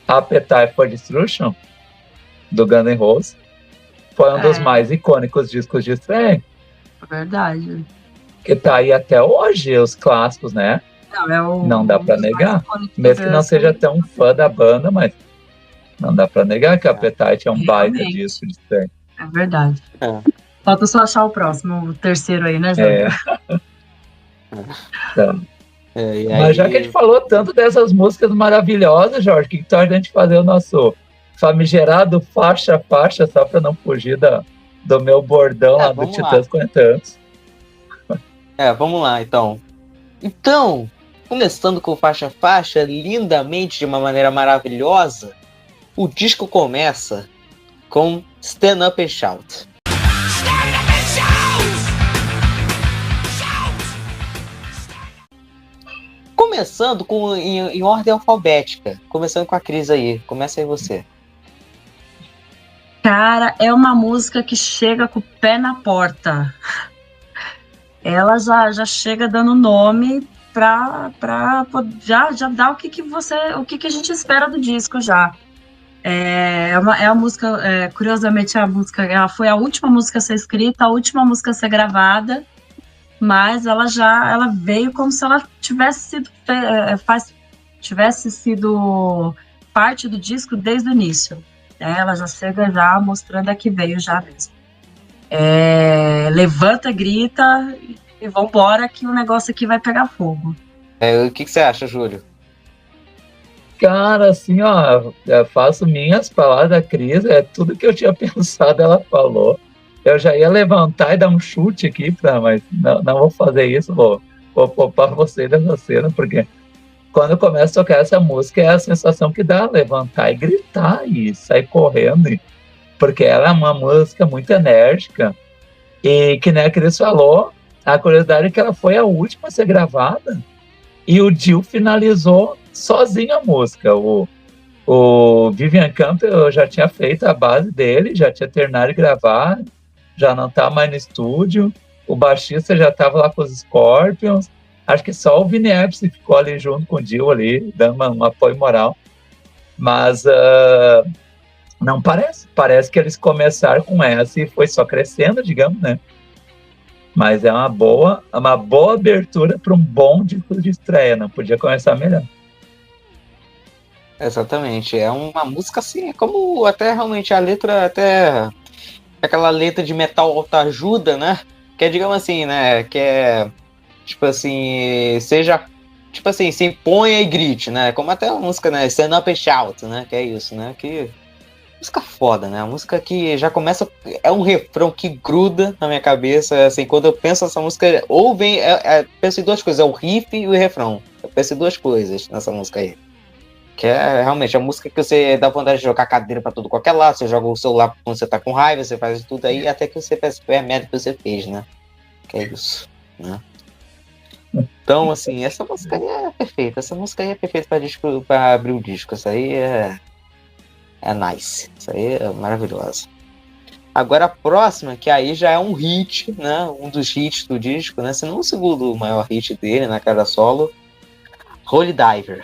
Appetite for Destruction, do Guns N' Roses. Foi um dos mais icônicos discos de estreia. Verdade. Que tá aí até hoje, os clássicos, né? Não dá pra negar. Mesmo que não seja tão fã da banda, mas não dá pra negar que Appetite é um baita disco de estreia. É verdade. Falta só achar o próximo, o terceiro aí, né, Jorge? Então. Mas já que a gente falou tanto dessas músicas maravilhosas, Jorge, o que tu acha de a gente fazer o nosso famigerado faixa, só pra não fugir do meu bordão lá do Titãs 40 anos? Vamos lá, então. Então, começando com faixa a faixa, lindamente, de uma maneira maravilhosa, o disco começa com Stand Up and Shout. Começando em ordem alfabética. Começando com a Cris aí. Começa aí você. Cara, é uma música que chega com o pé na porta. Ela já chega dando nome pra já dar o que a gente espera do disco já. É uma música, curiosamente a música, ela foi a última música a ser escrita, a última música a ser gravada, mas ela veio como se ela tivesse sido parte do disco desde o início. Ela já chega já mostrando a que veio já mesmo. Levanta, grita e vambora que o negócio aqui vai pegar fogo. O que você acha, Júlio? Cara, assim, ó, eu faço minhas palavras da Cris, tudo que eu tinha pensado ela falou. Eu já ia levantar e dar um chute aqui, mas não vou fazer isso, vou poupar você dessa cena, porque quando começa a tocar essa música é a sensação que dá, levantar e gritar e sair correndo, porque ela é uma música muito enérgica e que nem a Cris falou, a curiosidade é que ela foi a última a ser gravada e o Dio finalizou sozinho a música. O Vivian Campbell já tinha feito a base dele, já tinha terminado de gravar, já não tá mais no estúdio, o baixista já estava lá com os Scorpions, acho que só o Vini Epps ficou ali junto com o Dio ali, dando um apoio moral, mas não parece que eles começaram com essa e foi só crescendo, digamos, né? Mas é uma boa abertura para um bom disco de estreia, não podia começar melhor. Exatamente, é uma música assim, como até realmente a letra, até aquela letra de metal autoajuda, né? Que é, digamos assim, né? Que é, tipo assim, seja, tipo assim, se imponha e grite, né? Como até a música, né? Stand Up and Shout, né? Que é isso, né? Que música foda, né? A música que já começa, é um refrão que gruda na minha cabeça, assim, quando eu penso nessa música, ou vem, penso em duas coisas, é o riff e o refrão. Eu penso em duas coisas nessa música aí. Que é realmente a música que você dá vontade de jogar a cadeira pra tudo qualquer lado, você joga o celular quando você tá com raiva, você faz tudo aí, até que você percebe a merda que você fez, né? Que é isso, né? Então, assim, essa música aí é perfeita. Essa música aí é perfeita pra abrir o disco. Essa aí é nice. Essa aí é maravilhosa. Agora a próxima, que aí já é um hit, né? Um dos hits do disco, né? Se não o segundo maior hit dele na carreira solo, Holy Diver.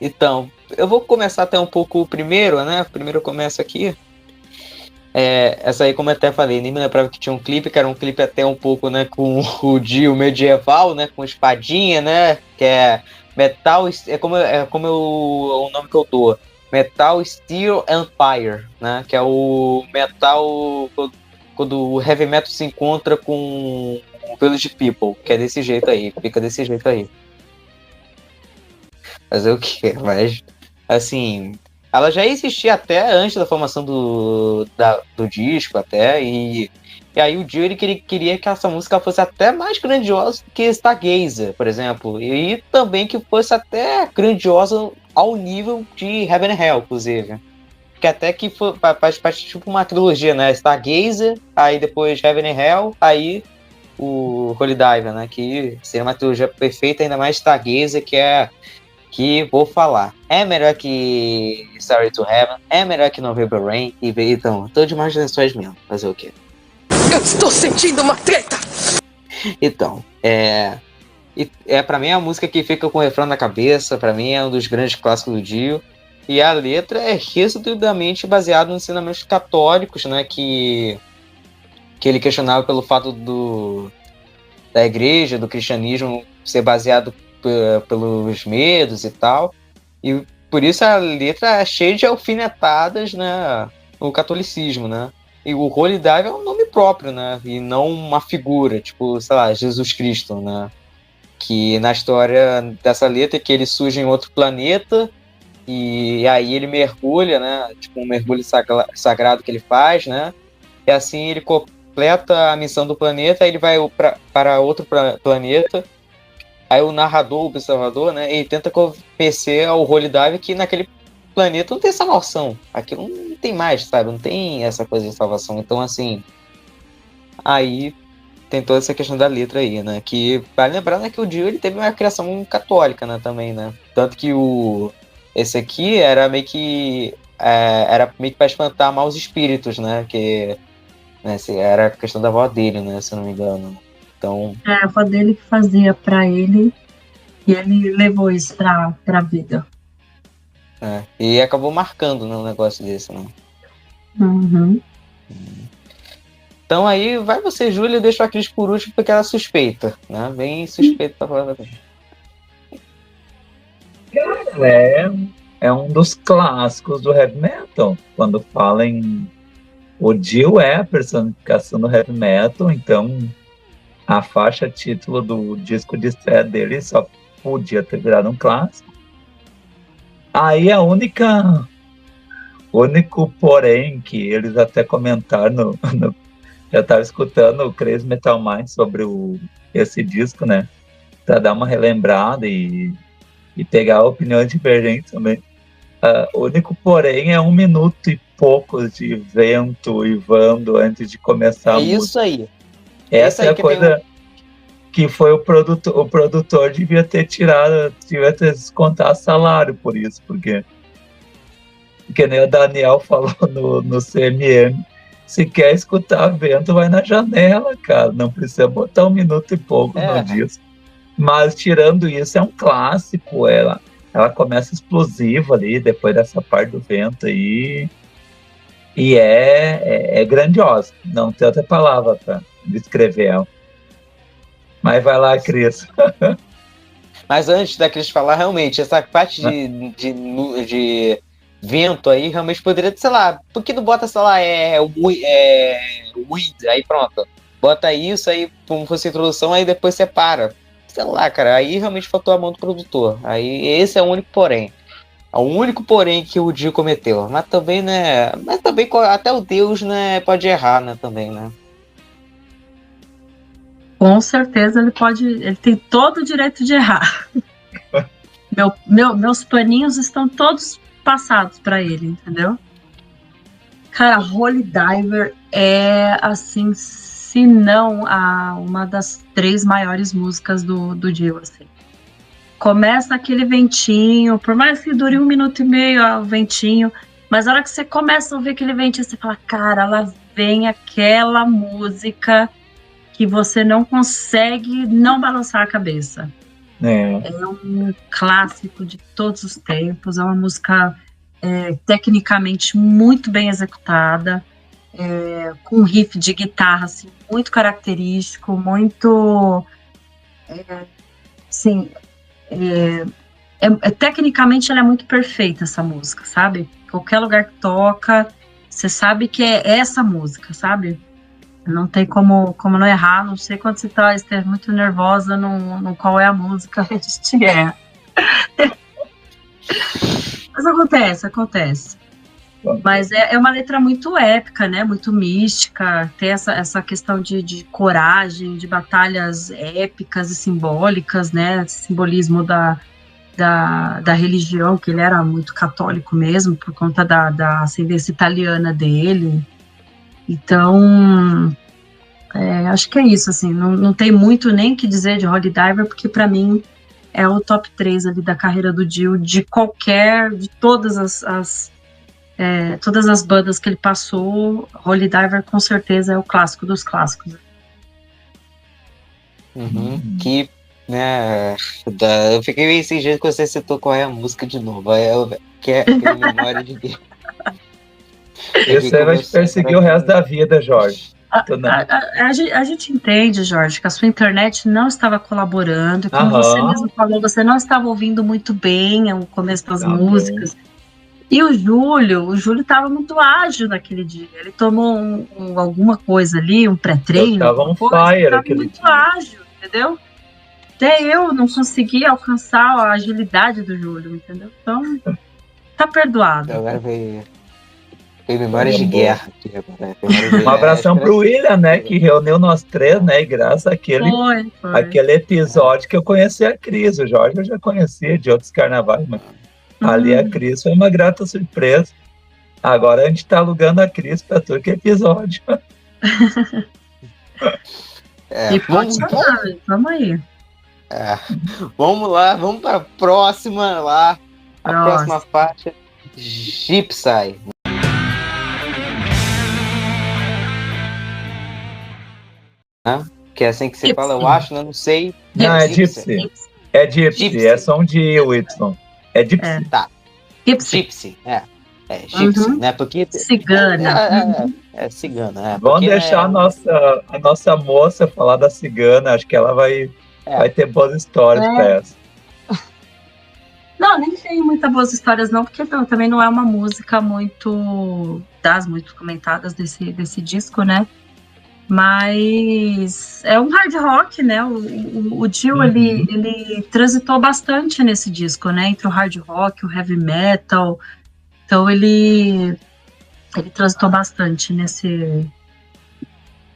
Então, eu vou começar até um pouco primeiro, né? Primeiro eu começo aqui. Essa aí, como eu até falei, nem me lembrava que tinha um clipe, que era um clipe até um pouco, né, com o Dio medieval, né, com espadinha, né, que é Metal, o nome que eu dou, Metal, Steel and Fire, né, que é o metal, quando o heavy metal se encontra com o Village People, que é desse jeito aí, fica desse jeito aí. Fazer o quê? Mas, assim, ela já existia até antes da formação do disco, até, e aí o Dio ele queria que essa música fosse até mais grandiosa que Stargazer, por exemplo, e também que fosse até grandiosa ao nível de Heaven and Hell, inclusive. Que até que faz parte tipo uma trilogia, né? Stargazer, aí depois Heaven and Hell, aí o Holy Diver, né? Que seria uma trilogia perfeita, ainda mais Stargazer, que vou falar, é melhor que Starry to Heaven, é melhor que November Rain, e então, tô de mais lençóis mesmo, fazer o quê? Eu estou sentindo uma treta! Então, pra mim é a música que fica com o refrão na cabeça, pra mim é um dos grandes clássicos do Dio, e a letra é resumidamente baseada nos ensinamentos católicos, né, que ele questionava pelo fato da igreja, do cristianismo ser baseado pelos medos e tal, e por isso a letra é cheia de alfinetadas, né, no catolicismo, né, e o Holy Dive é um nome próprio, né, e não uma figura, tipo, sei lá, Jesus Cristo, né, que na história dessa letra que ele surge em outro planeta E aí ele mergulha, né? Tipo um mergulho sagrado que ele faz, né? E assim ele completa a missão do planeta, aí ele vai para outro planeta. Aí o narrador, o observador, né? Ele tenta convencer ao Holy Diver que naquele planeta não tem salvação. Aquilo não tem mais, sabe? Não tem essa coisa de salvação. Então, assim, aí tem toda essa questão da letra aí, né? Que vale lembrar, né, que o Dio ele teve uma criação católica, né, também, né? Tanto que esse aqui era meio que para espantar maus espíritos, né? Que né, era a questão da avó dele, né? Se eu não me engano. Então, A avó dele que fazia pra ele e ele levou isso pra vida. e acabou marcando, né, um negócio desse, né? Uhum. Então aí vai você, Júlia, deixa a Cris por último porque ela é suspeita, né? Bem suspeita pra falar da É um dos clássicos do heavy metal. Quando fala em... O Dio é a personificação do heavy metal, então a faixa título do disco de estreia dele só podia ter virado um clássico. Aí o único porém que eles até comentaram eu estava escutando o Crazy Metal Mind sobre esse disco, né? Para dar uma relembrada e pegar opiniões divergentes também. O único porém é 1 minuto e poucos de vento e vando antes de começar a música. Isso aí. Essa é a coisa que foi o produtor devia ter descontado salário por isso, porque nem o Daniel falou no CMM, se quer escutar vento, vai na janela, cara, não precisa botar 1 minuto e pouco no disco. Mas tirando isso, é um clássico, ela começa explosiva ali, depois dessa parte do vento aí, e é grandiosa, não tem outra palavra para descrever ela. Mas vai lá, Cris. Mas antes da Cris falar, realmente, essa parte de vento aí, realmente poderia, sei lá, por que não bota, sei lá, wind, aí pronto. Bota isso, aí como fosse a introdução, aí depois separa. Sei lá, cara, aí realmente faltou a mão do produtor. Aí esse é o único porém. É o único porém que o Dio cometeu. Mas também, né, até o Deus, né, pode errar, né, também, né. Com certeza ele tem todo o direito de errar. Meus paninhos estão todos passados para ele, entendeu? Cara, Holy Diver é, assim, se não uma das 3 maiores músicas do Dio, assim. Começa aquele ventinho, por mais que dure 1 minuto e meio o ventinho, mas a hora que você começa a ouvir aquele ventinho, você fala, cara, lá vem aquela música que você não consegue não balançar a cabeça. É um clássico de todos os tempos, é uma música tecnicamente muito bem executada, com um riff de guitarra assim, muito característico, muito... tecnicamente ela é muito perfeita, essa música, sabe? Qualquer lugar que toca, você sabe que é essa música, sabe? Não tem como não errar, não sei quando você esteja muito nervosa no qual é a música, a gente erra. Mas acontece. Mas é uma letra muito épica, né? Muito mística, tem essa questão de coragem, de batalhas épicas e simbólicas, né? Esse simbolismo da religião, que ele era muito católico mesmo, por conta da ascendência italiana dele. Então, acho que é isso, assim, não tem muito nem o que dizer de Holy Diver, porque para mim é o top 3 ali da carreira do Dio, de todas as bandas que ele passou. Holy Diver com certeza é o clássico dos clássicos. Que, né, eu fiquei meio sem jeito que você citou qual é a música de novo, que é aquele Memória de Deus. Isso aí vai te perseguir o resto da vida, Jorge. A gente entende, Jorge, que a sua internet não estava colaborando, como você mesmo falou, você não estava ouvindo muito bem o começo das músicas. E o Júlio estava muito ágil naquele dia. Ele tomou alguma coisa ali, um pré-treino. Estava um fire aquele muito dia. Ágil, entendeu? Até eu não consegui alcançar a agilidade do Júlio, entendeu? Então, Tá perdoado. Agora veio memórias de guerra aqui agora. Um abração pro William, né? Que reuniu nós três, né? E graças àquele aquele episódio que eu conheci a Cris. O Jorge eu já conhecia de outros carnavais, mas ali a Cris foi uma grata surpresa. Agora a gente tá alugando a Cris pra todo que episódio. E pode chamar, vamos aí. Vamos lá, vamos para a próxima lá. A próxima faixa, Gypsy. Que é assim que você fala, eu acho, né? Não sei. Não, é Gypsy. É Gypsy, é som de Y. É Gypsy. Tá. Gypsy, Gypsy, né? Porque... Cigana. É cigana, Vamos deixar a nossa moça falar da cigana, acho que ela vai ter boas histórias pra essa. Não, nem tem muitas boas histórias não, porque também não é uma música muito comentadas desse disco, né? Mas é um hard rock, né? O Dio, ele transitou bastante nesse disco, né? Entre o hard rock, o heavy metal. Então ele transitou bastante nesse...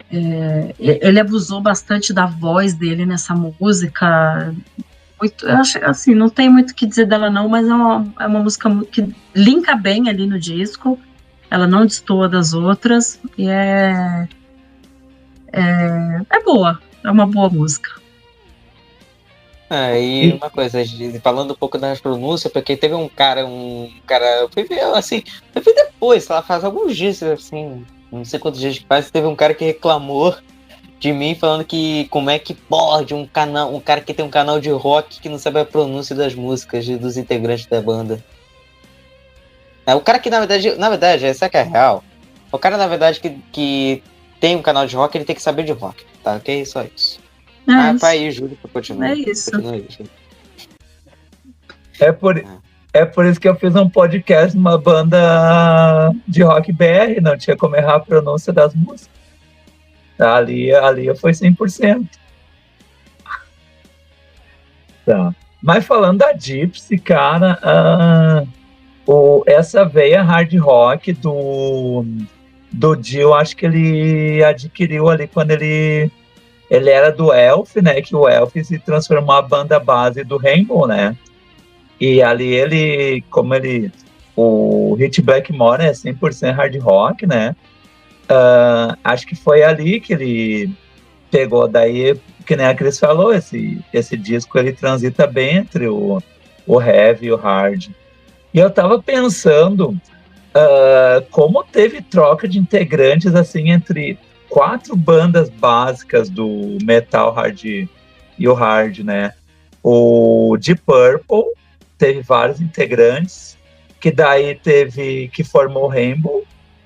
ele abusou bastante da voz dele nessa música. Eu acho assim, não tem muito o que dizer dela não, mas é uma música que linka bem ali no disco. Ela não destoa das outras e é boa, é uma boa música. E uma coisa, falando um pouco da pronúncia, porque teve um cara, eu fui ver assim, eu vi depois, ela faz alguns dias, assim, não sei quantos dias que faz, teve um cara que reclamou de mim falando que como é que pode um cara que tem um canal de rock que não sabe a pronúncia das músicas dos integrantes da banda. O cara que na verdade, essa que é a real. O cara na verdade que tem um canal de rock, ele tem que saber de rock, tá? Ok? Só isso. Pai, Júlio, pra continuar. É isso. É por isso que eu fiz um podcast numa banda de rock BR, não tinha como errar a pronúncia das músicas. Ali foi 100%. Tá. Mas falando da Gypsy, cara, essa veia hard rock do Dio, acho que ele adquiriu ali quando ele era do Elf, né? Que o Elf se transformou a banda base do Rainbow, né? E ali o Hit Blackmore é 100% hard rock, né? Acho que foi ali que ele pegou, daí, que nem a Cris falou, esse disco ele transita bem entre o heavy e o hard. E eu tava pensando como teve troca de integrantes assim entre 4 bandas básicas do metal hard e o hard, né? O Deep Purple teve vários integrantes, que daí que formou o Rainbow,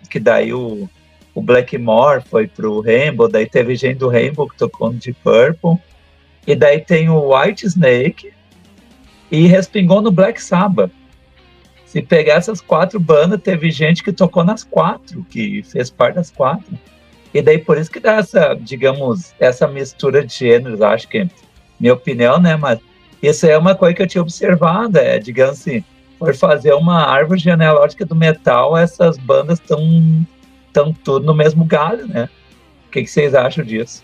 que daí o Blackmore foi pro Rainbow, daí teve gente do Rainbow que tocou no Deep Purple, e daí tem o White Snake, e respingou no Black Sabbath. Se pegar essas 4 bandas, teve gente que tocou nas 4, que fez parte das 4. E daí por isso que dá essa mistura de gêneros, acho que, minha opinião, né, mas isso é uma coisa que eu tinha observado, digamos assim, por fazer uma árvore genealógica do metal, essas bandas estão tudo no mesmo galho, né? O que vocês acham disso?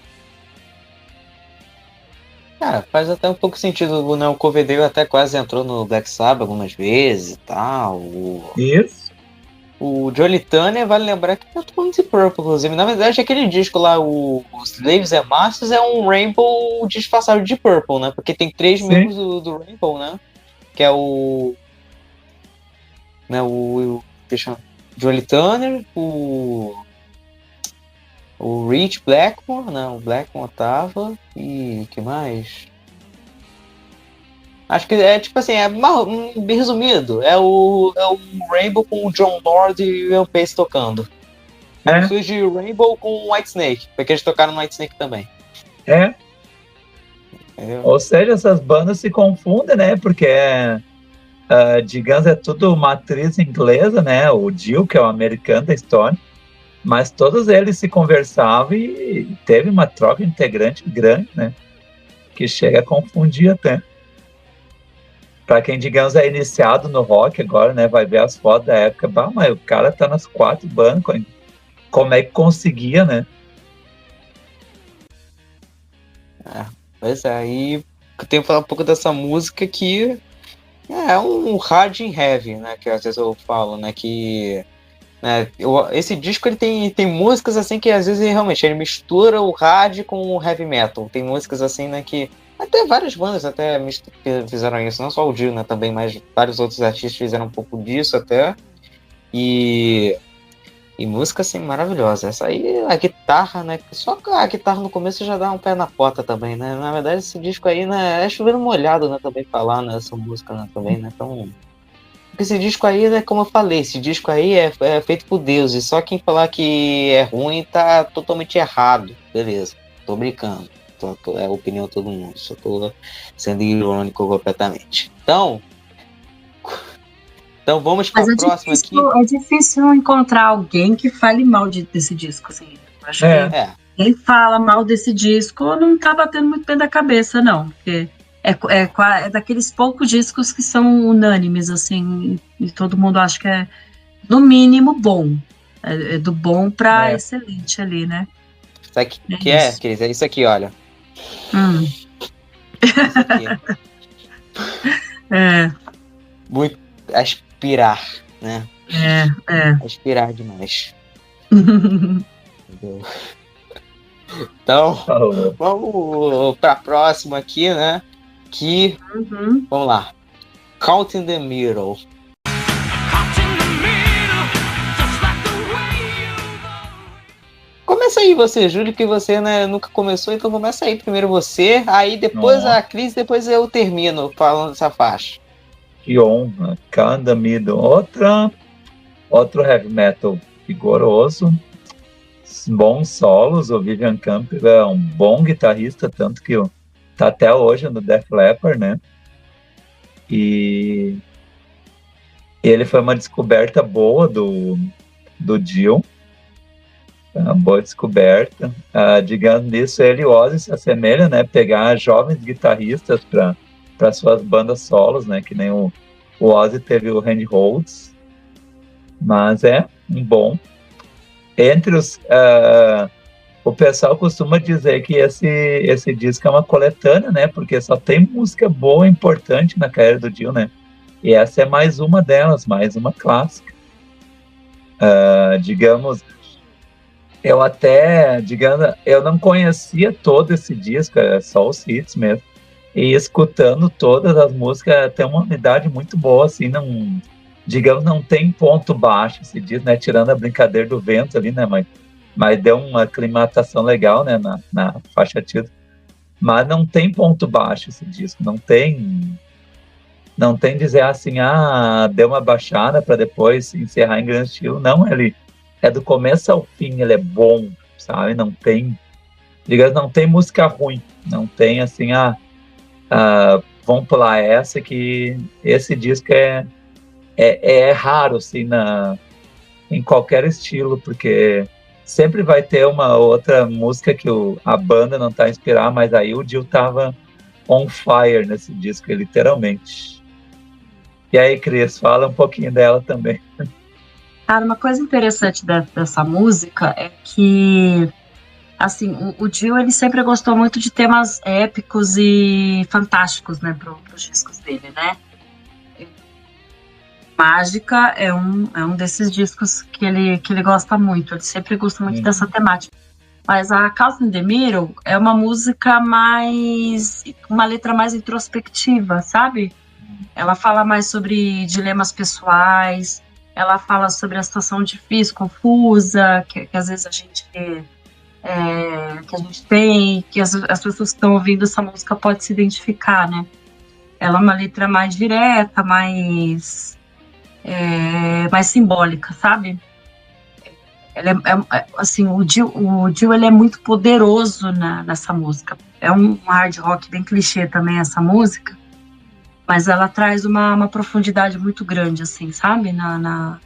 Faz até um pouco sentido, né? O Coverdale até quase entrou no Black Sabbath algumas vezes e tal. Isso. O Johnny Tanner, vale lembrar que tá todo de Purple, inclusive. Na verdade, aquele disco lá, o Slaves and Masters, é um Rainbow disfarçado de Purple, né? Porque tem 3 membros do Rainbow, né? Que é o Johnny Tanner, o Rich Blackmore, né? O Blackmore tava. E que mais? Acho que é tipo assim, bem resumido, é o Rainbow com o John Lord e o Ian Pace tocando. Surge o Rainbow com o Whitesnake, porque eles tocaram no Whitesnake também. Ou seja, essas bandas se confundem, né? Porque digamos, é tudo matriz inglesa, né? O Dio, que é o americano da história, mas todos eles se conversavam e teve uma troca integrante grande, né? Que chega a confundir até. Pra quem, digamos, é iniciado no rock agora, né? Vai ver as fotos da época. Bah, mas o cara tá nas 4 bancos. Como é que conseguia, né? Pois é, aí eu tenho que falar um pouco dessa música que é um hard and heavy, né? Que às vezes eu falo, né? Que esse disco ele tem músicas assim que às vezes realmente ele mistura o hard com o heavy metal. Tem músicas assim, né? Que até várias bandas até fizeram isso, não só o Dio, né? Também, mas vários outros artistas fizeram um pouco disso até. E música assim maravilhosa. Essa aí, a guitarra, né? Só a guitarra no começo já dá um pé na porta também, né? Na verdade, esse disco aí, né? É chovendo molhado, né? Também falar nessa música, né? Também, né? Então, porque esse disco aí, né? Como eu falei, esse disco aí é feito por Deus. E só quem falar que é ruim tá totalmente errado. Beleza, tô brincando. É a opinião de todo mundo. Só tô sendo irônico completamente. Então vamos para a próxima aqui. É difícil encontrar alguém que fale mal desse disco, assim. Acho que quem fala mal desse disco não tá batendo muito bem da cabeça, não. Porque é daqueles poucos discos que são unânimes, assim, e todo mundo acha que é, no mínimo, bom. É do bom pra excelente ali, né? Isso aqui Cris? É isso aqui, olha. Isso aqui. Muito aspirar, né? Aspirar demais. Entendeu? Então, vamos para a próxima aqui, né? Vamos lá. Caught in the Middle. Começa aí você, Júlio, que você, né, nunca começou, então começa aí primeiro você, aí depois a Cris, depois eu termino falando dessa faixa. Que honra, Caught in the Middle. Outro heavy metal vigoroso, bons solos. O Vivian Campbell é um bom guitarrista, tanto que tá até hoje no Def Leppard, né? E ele foi uma descoberta boa do Dio. Uma boa descoberta. Digamos nisso, ele e Ozzy se assemelham, né? Pegar jovens guitarristas para suas bandas solos, né? Que nem o Ozzy teve o Randy Rhoads. Mas é um bom. Entre os... o pessoal costuma dizer que esse disco é uma coletânea, né? Porque só tem música boa e importante na carreira do Dio, né? E essa é mais uma delas, mais uma clássica. Digamos... eu não conhecia todo esse disco, é só os hits mesmo. E escutando todas as músicas, tem uma unidade muito boa, assim, não tem ponto baixo esse disco, né? Tirando a brincadeira do vento ali, né? Mas deu uma aclimatação legal, né? Na faixa título. Mas não tem ponto baixo esse disco, não tem dizer assim, deu uma baixada para depois encerrar em grande estilo. Não, ele é do começo ao fim, ele é bom, sabe? Não tem música ruim, não tem assim, vamos pular essa, que esse disco é raro, assim, em qualquer estilo, porque sempre vai ter uma outra música que a banda não tá inspirada, mas aí o Dio tava on fire nesse disco, literalmente. E aí, Cris, fala um pouquinho dela também. Cara, uma coisa interessante dessa música é que, assim, o Dio, ele sempre gostou muito de temas épicos e fantásticos, né, pros discos dele, né? Mágica é um desses discos que ele gosta muito, ele sempre gosta muito dessa temática. Mas a Caught in the Middle é uma música uma letra mais introspectiva, sabe? Ela fala mais sobre dilemas pessoais, ela fala sobre a situação difícil, confusa, que às vezes a gente tem, que as pessoas que estão ouvindo essa música podem se identificar, né? Ela é uma letra mais direta, mais simbólica, sabe? Assim, o Dio ele é muito poderoso nessa música. É um hard rock bem clichê também essa música, mas ela traz uma profundidade muito grande, assim, sabe? Na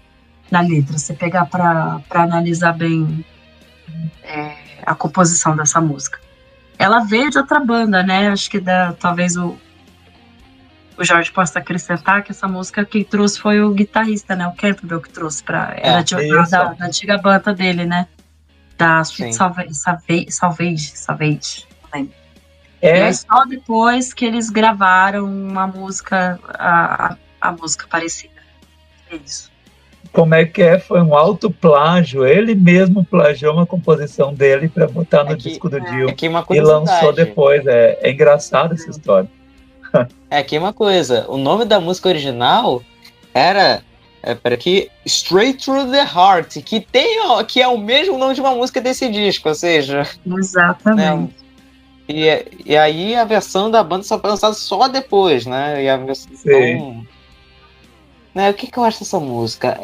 letra. Você pegar para analisar bem a composição dessa música. Ela veio de outra banda, né? Acho que talvez o Jorge possa acrescentar que essa música quem trouxe foi o guitarrista, né? O Campbell que trouxe era da antiga banda dele, né? Da Sweet Sim. Salvage. Não lembro. E aí só depois que eles gravaram uma música, a música parecida. É isso. Como é que é? Foi um autoplágio. Ele mesmo plagiou uma composição dele para botar no disco do Dio. Aqui uma E lançou depois. É engraçado essa história. Aqui uma coisa. O nome da música original era... Pera aqui, Straight Through the Heart, que é o mesmo nome de uma música desse disco, ou seja... Exatamente. Né, e aí a versão da banda só foi lançada só depois, né? E a versão... Então, né, o que eu acho dessa música?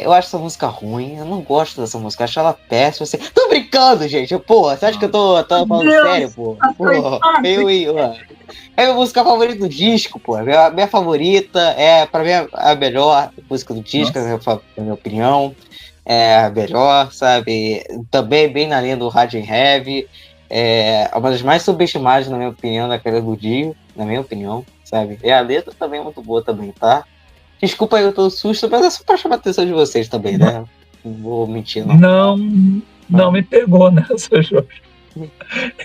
Eu acho essa música ruim, eu não gosto dessa música, eu acho ela péssima. Assim. Tô brincando, gente, porra, você acha que eu tô falando sério, pô? É a minha música favorita do disco, pô. Minha favorita, pra mim, a melhor música do disco, na minha opinião. É a melhor, sabe? Também bem na linha do Hard and Heavy. É uma das mais subestimadas, na minha opinião, daquela do Dio, na minha opinião, sabe? E a letra também é muito boa também, tá? Desculpa aí, eu tô susto, mas é só pra chamar a atenção de vocês também, né? Não vou mentir, não. Não me pegou nessa, Jorge.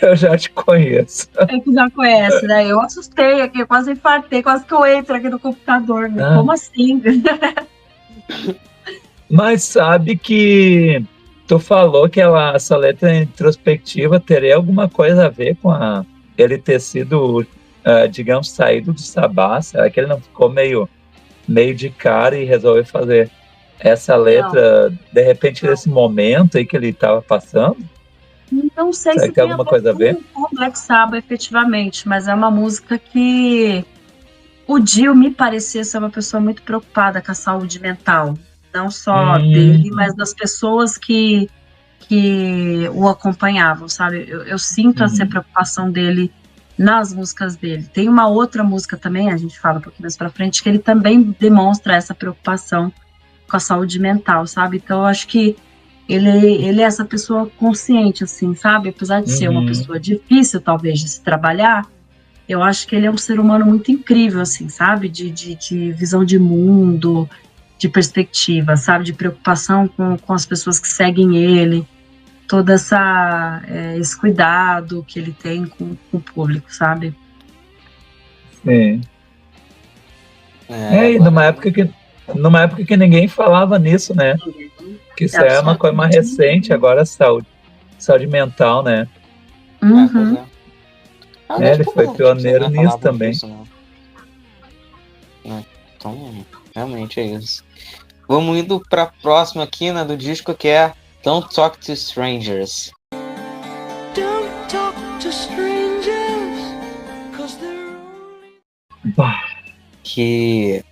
Eu já te conheço. É que já conhece, né? Eu assustei aqui, quase infartei, quase que eu entro aqui no computador. Né? Como assim? Mas sabe que tu falou que essa letra introspectiva teria alguma coisa a ver com ele ter sido, digamos, saído do Sabá? Será que ele não ficou meio de cara e resolveu fazer essa letra, de repente, nesse momento aí que ele estava passando? Não sei Será se que tem alguma coisa a ver com o Black Sabbath, efetivamente, mas é uma música que o Dio me parecia ser uma pessoa muito preocupada com a saúde mental, não só dele, mas das pessoas que o acompanhavam, sabe? Eu sinto essa preocupação dele nas músicas dele. Tem uma outra música também, a gente fala um pouquinho mais pra frente, que ele também demonstra essa preocupação com a saúde mental, sabe? Então eu acho que ele é essa pessoa consciente, assim, sabe? Apesar de ser uma pessoa difícil, talvez, de se trabalhar, eu acho que ele é um ser humano muito incrível, assim, sabe? De visão de mundo, de perspectiva, sabe? De preocupação com as pessoas que seguem ele, todo esse cuidado que ele tem com o público, sabe? Sim. E numa época que ninguém falava nisso, né? Que isso é uma coisa mais recente, agora saúde mental, né? Ele foi pioneiro nisso também. Então, realmente é isso. Vamos indo pra próxima aqui, né, do disco, que é Don't Talk to Strangers. Don't talk to strangers, 'cause they're only... Que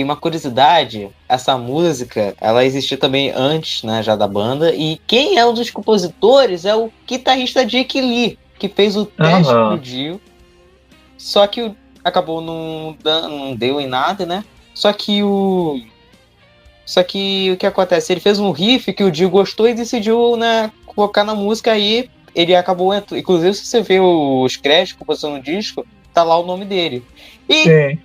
uma curiosidade, essa música, ela existiu também antes, né, já da banda, e quem é um dos compositores é o guitarrista Jake Lee, que fez o teste pro Dio, só que acabou não deu em nada, né, só que o que acontece, ele fez um riff que o Dio gostou e decidiu, né, colocar na música, aí ele acabou, inclusive se você vê os créditos, composição no disco, tá lá o nome dele. E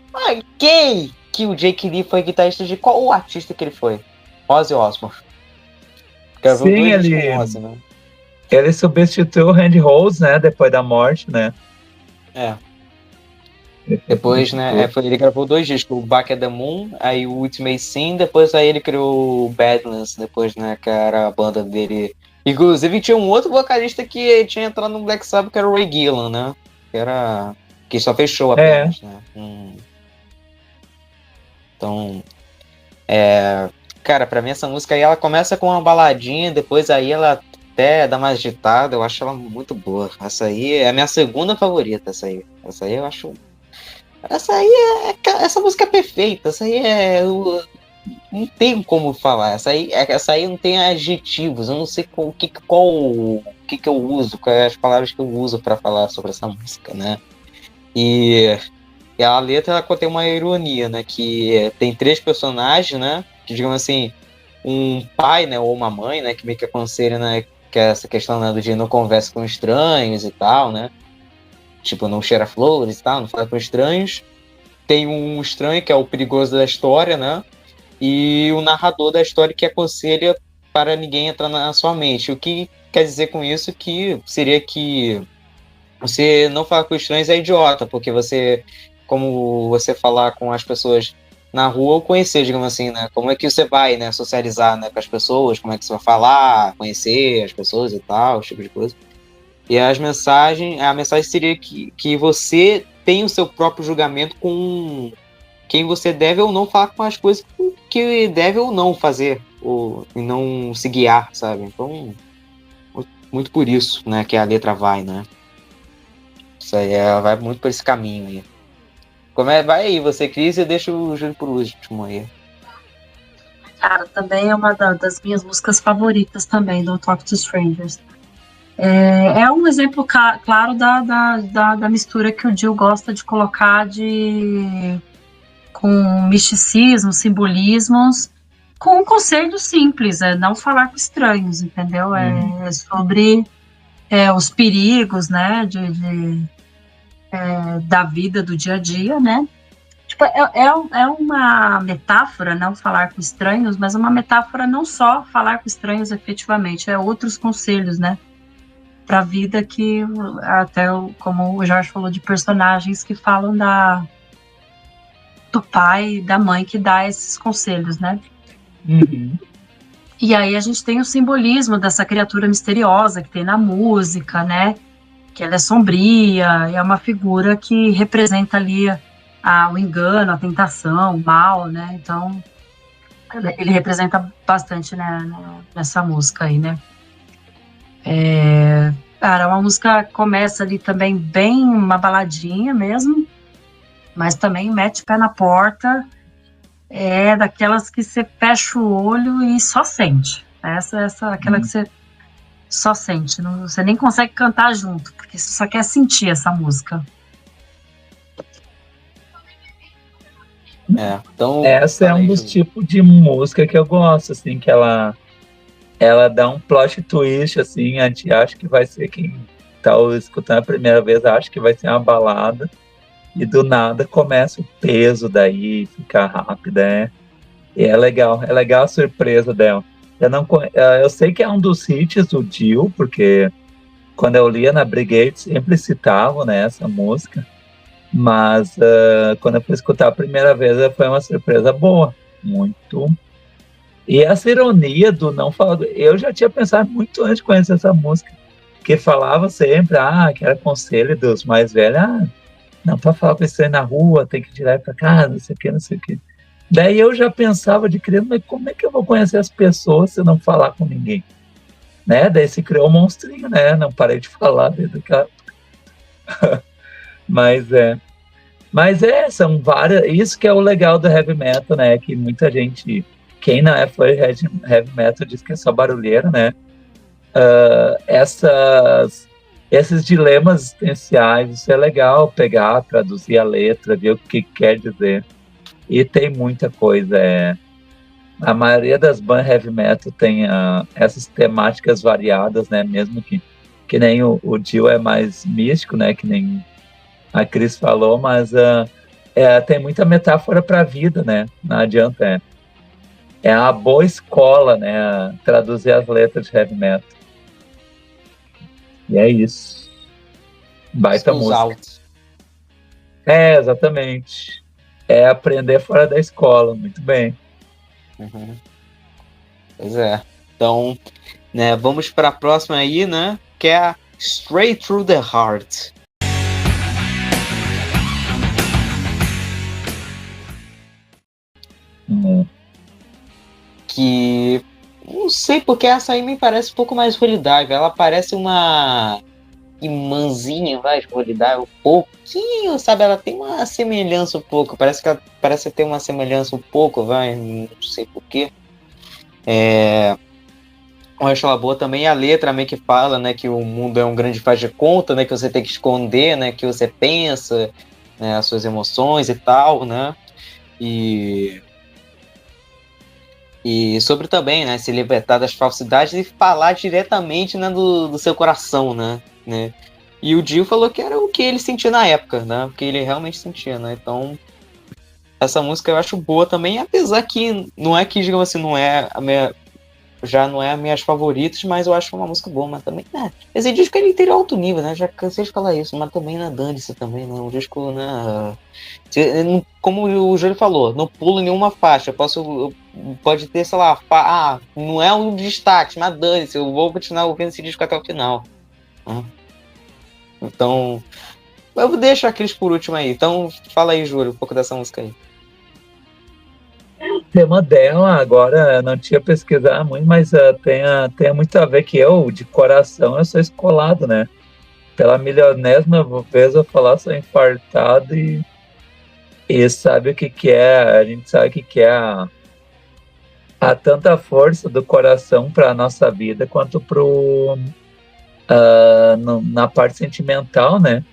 quem que o Jake Lee foi guitarrista de qual artista que ele foi? Ozzy Osbourne. Sim, ele substituiu o Randy Rhoads, né, depois da morte, né? Depois, né, ele gravou 2 discos, o Back at the Moon, aí o Ultimate Sin, depois aí ele criou o Badlands, depois, né, que era a banda dele. Inclusive tinha um outro vocalista que tinha entrado no Black Sabbath, que era o Ray Gillan, né? Que só fechou apenas, né? Então, cara, pra mim essa música aí, ela começa com uma baladinha, depois aí ela até dá mais agitada, eu acho ela muito boa. Essa aí é a minha segunda favorita, essa aí eu acho... Essa música é perfeita, essa aí não tem como falar, essa aí não tem adjetivos, eu não sei o que eu uso, quais as palavras que eu uso pra falar sobre essa música, né? E a letra, ela contém uma ironia, né? Que tem 3 personagens, né? Que, digamos assim, um pai, né? Ou uma mãe, né? Que meio que aconselha, né? Que é essa questão, né, do de não conversa com estranhos e tal, né? Tipo, não cheira flores e tal, não fala com estranhos. tem um estranho, que é o perigoso da história, né? E o narrador da história que aconselha para ninguém entrar na sua mente. O que quer dizer com isso que seria que você não falar com estranhos é idiota, porque você, como você falar com as pessoas na rua ou conhecer, digamos assim, né? Como é que você vai, né, socializar, né, com as pessoas, como é que você vai falar, conhecer as pessoas e tal, esse tipo de coisa. E a mensagem seria que você tem o seu próprio julgamento com quem você deve ou não falar com as coisas que deve ou não fazer, e não se guiar, sabe? Então, muito por isso, né, que a letra vai, né? Isso aí, ela vai muito por esse caminho aí. Vai aí, você, Cris, eu deixo o Júlio por último aí. Cara, também é uma das minhas músicas favoritas também, do Talk to Strangers. É um exemplo claro da mistura que o Gil gosta de colocar com misticismo, simbolismos, com um conselho simples, não falar com estranhos, entendeu? É sobre os perigos, né, da vida do dia a dia, né? Tipo, é uma metáfora, não falar com estranhos, mas uma metáfora não só falar com estranhos efetivamente, outros conselhos, né? Para a vida que, até como o Jorge falou, de personagens que falam do pai e da mãe que dá esses conselhos, né? Uhum. E aí a gente tem o simbolismo dessa criatura misteriosa que tem na música, né? Que ela é sombria, é uma figura que representa ali o engano, a tentação, o mal, né? Então, ele representa bastante, né, nessa música aí, né? Cara, uma música começa ali também bem uma baladinha mesmo, mas também mete pé na porta, daquelas que você fecha o olho e só sente. Aquela que você só sente, você nem consegue cantar junto, porque você só quer sentir essa música. Então, Essa é um dos tipos de música que eu gosto, assim, que ela dá um plot twist, assim, a gente acha que vai ser quem tá escutando a primeira vez, acha que vai ser uma balada, e do nada começa o peso daí, fica rápida, e é legal a surpresa dela. Eu sei que é um dos hits do Dio, porque quando eu lia na Brigade sempre citavam, né, essa música, mas quando eu fui escutar a primeira vez foi uma surpresa boa, muito. E essa ironia do não falar, eu já tinha pensado muito antes de conhecer essa música, que falava sempre, que era conselho dos mais velhos, não para falar com isso aí na rua, tem que ir direto para casa, não sei o que. Daí eu já pensava de criança, mas como é que eu vou conhecer as pessoas se eu não falar com ninguém? Né? Daí se criou um monstrinho, né? Não parei de falar desde que... Mas são várias. Isso que é o legal do heavy metal, né? Que muita gente, quem não é fã de heavy metal, diz que é só barulheira, né? Esses dilemas existenciais, isso é legal pegar, traduzir a letra, ver o que quer dizer. E tem muita coisa. A maioria das bandas heavy metal tem essas temáticas variadas, né? Mesmo que nem o Dio é mais místico, né? Que nem a Cris falou, mas tem muita metáfora para a vida, né? Não adianta. É a boa escola, né? Traduzir as letras de heavy metal. E é isso. Baita música. Altos. Exatamente. É aprender fora da escola. Muito bem. Uhum. Pois é. Então, né, vamos para a próxima aí, né? Que é a Straight Through the Heart. Que não sei porque essa aí me parece um pouco mais solidária. Ela parece uma irmãzinha, vai, solidária, um pouquinho, sabe? Ela tem uma semelhança um pouco. Parece ter uma semelhança um pouco, vai, não sei porquê. Eu acho ela boa também a letra meio que fala, né, que o mundo é um grande faz de conta, né, que você tem que esconder, né, que você pensa, né, as suas emoções e tal, né, e sobre também, né, se libertar das falsidades e falar diretamente, né, do seu coração, né. E o Dio falou que era o que ele sentia na época, né, o que ele realmente sentia, né, então essa música eu acho boa também, apesar que não é que, digamos assim, não é a minha, já não é as minhas favoritas, mas eu acho uma música boa, mas também, né, esse disco ele tem alto nível, né, já cansei de falar isso, mas também não dane-se também, né, um disco, né, como o Júlio falou, não pulo nenhuma faixa, pode ter, sei lá, não é um destaque, mas dane-se, eu vou continuar ouvindo esse disco até o final, né? Então, eu vou deixar aqueles por último aí, então fala aí, Júlio, um pouco dessa música aí. O tema dela, agora eu não tinha pesquisado muito, mas tem muito a ver que eu, de coração, eu sou escolado, né? Pela milionésima vez eu falar, sou infartado e sabe o que que é, a gente sabe o que que é a tanta força do coração para a nossa vida quanto na parte sentimental, né?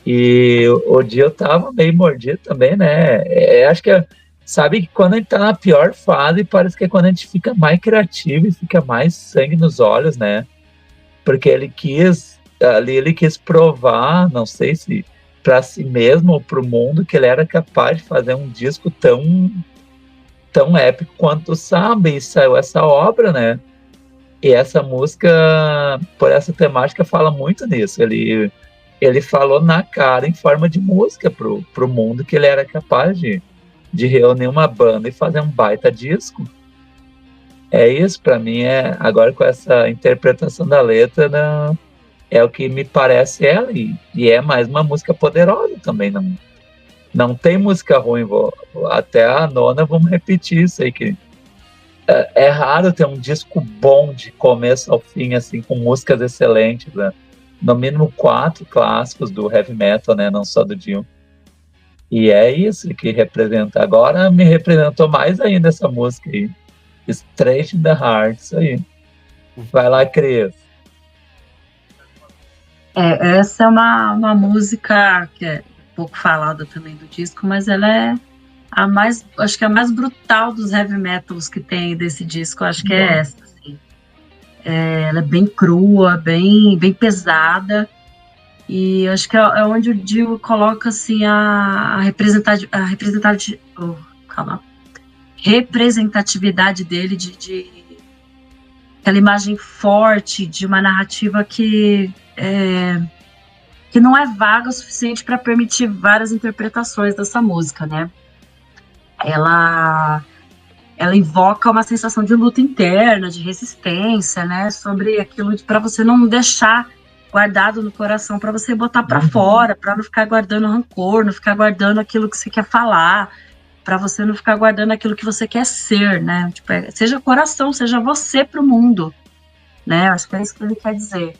E o dia eu tava meio mordido também, né? Acho que sabe que quando a gente tá na pior fase, parece que é quando a gente fica mais criativo e fica mais sangue nos olhos, né? Porque ele quis provar, não sei se para si mesmo ou para o mundo, que ele era capaz de fazer um disco tão épico quanto o Samba, e saiu essa obra, né? E essa música, por essa temática, fala muito nisso. Ele falou na cara, em forma de música, pro mundo, que ele era capaz de reunir uma banda e fazer um baita disco. É isso, para mim, agora com essa interpretação da letra, né, é o que me parece ela, e é mais uma música poderosa também. Não tem música ruim, até a nona vamos repetir isso aí, que é raro ter um disco bom de começo ao fim, assim, com músicas excelentes, né? No mínimo 4 clássicos do heavy metal, né? Não só do Dio. E é isso que representa. Agora me representou mais ainda essa música aí. Straight in the Heart, isso aí. Vai lá, Cris. Essa é uma música que é pouco falada também do disco, mas ela é acho que a mais brutal dos heavy metals que tem desse disco, acho que é essa, assim. Ela é bem crua, bem pesada, e acho que é onde o Dio coloca, assim, a representatividade dele, de aquela imagem forte, de uma narrativa que não é vaga o suficiente para permitir várias interpretações dessa música, né? Ela invoca uma sensação de luta interna, de resistência, né? Sobre aquilo para você não deixar guardado no coração, para você botar para fora, para não ficar guardando rancor, não ficar guardando aquilo que você quer falar, para você não ficar guardando aquilo que você quer ser, né? Tipo, seja coração, seja você para o mundo, né? Acho que é isso que ele quer dizer.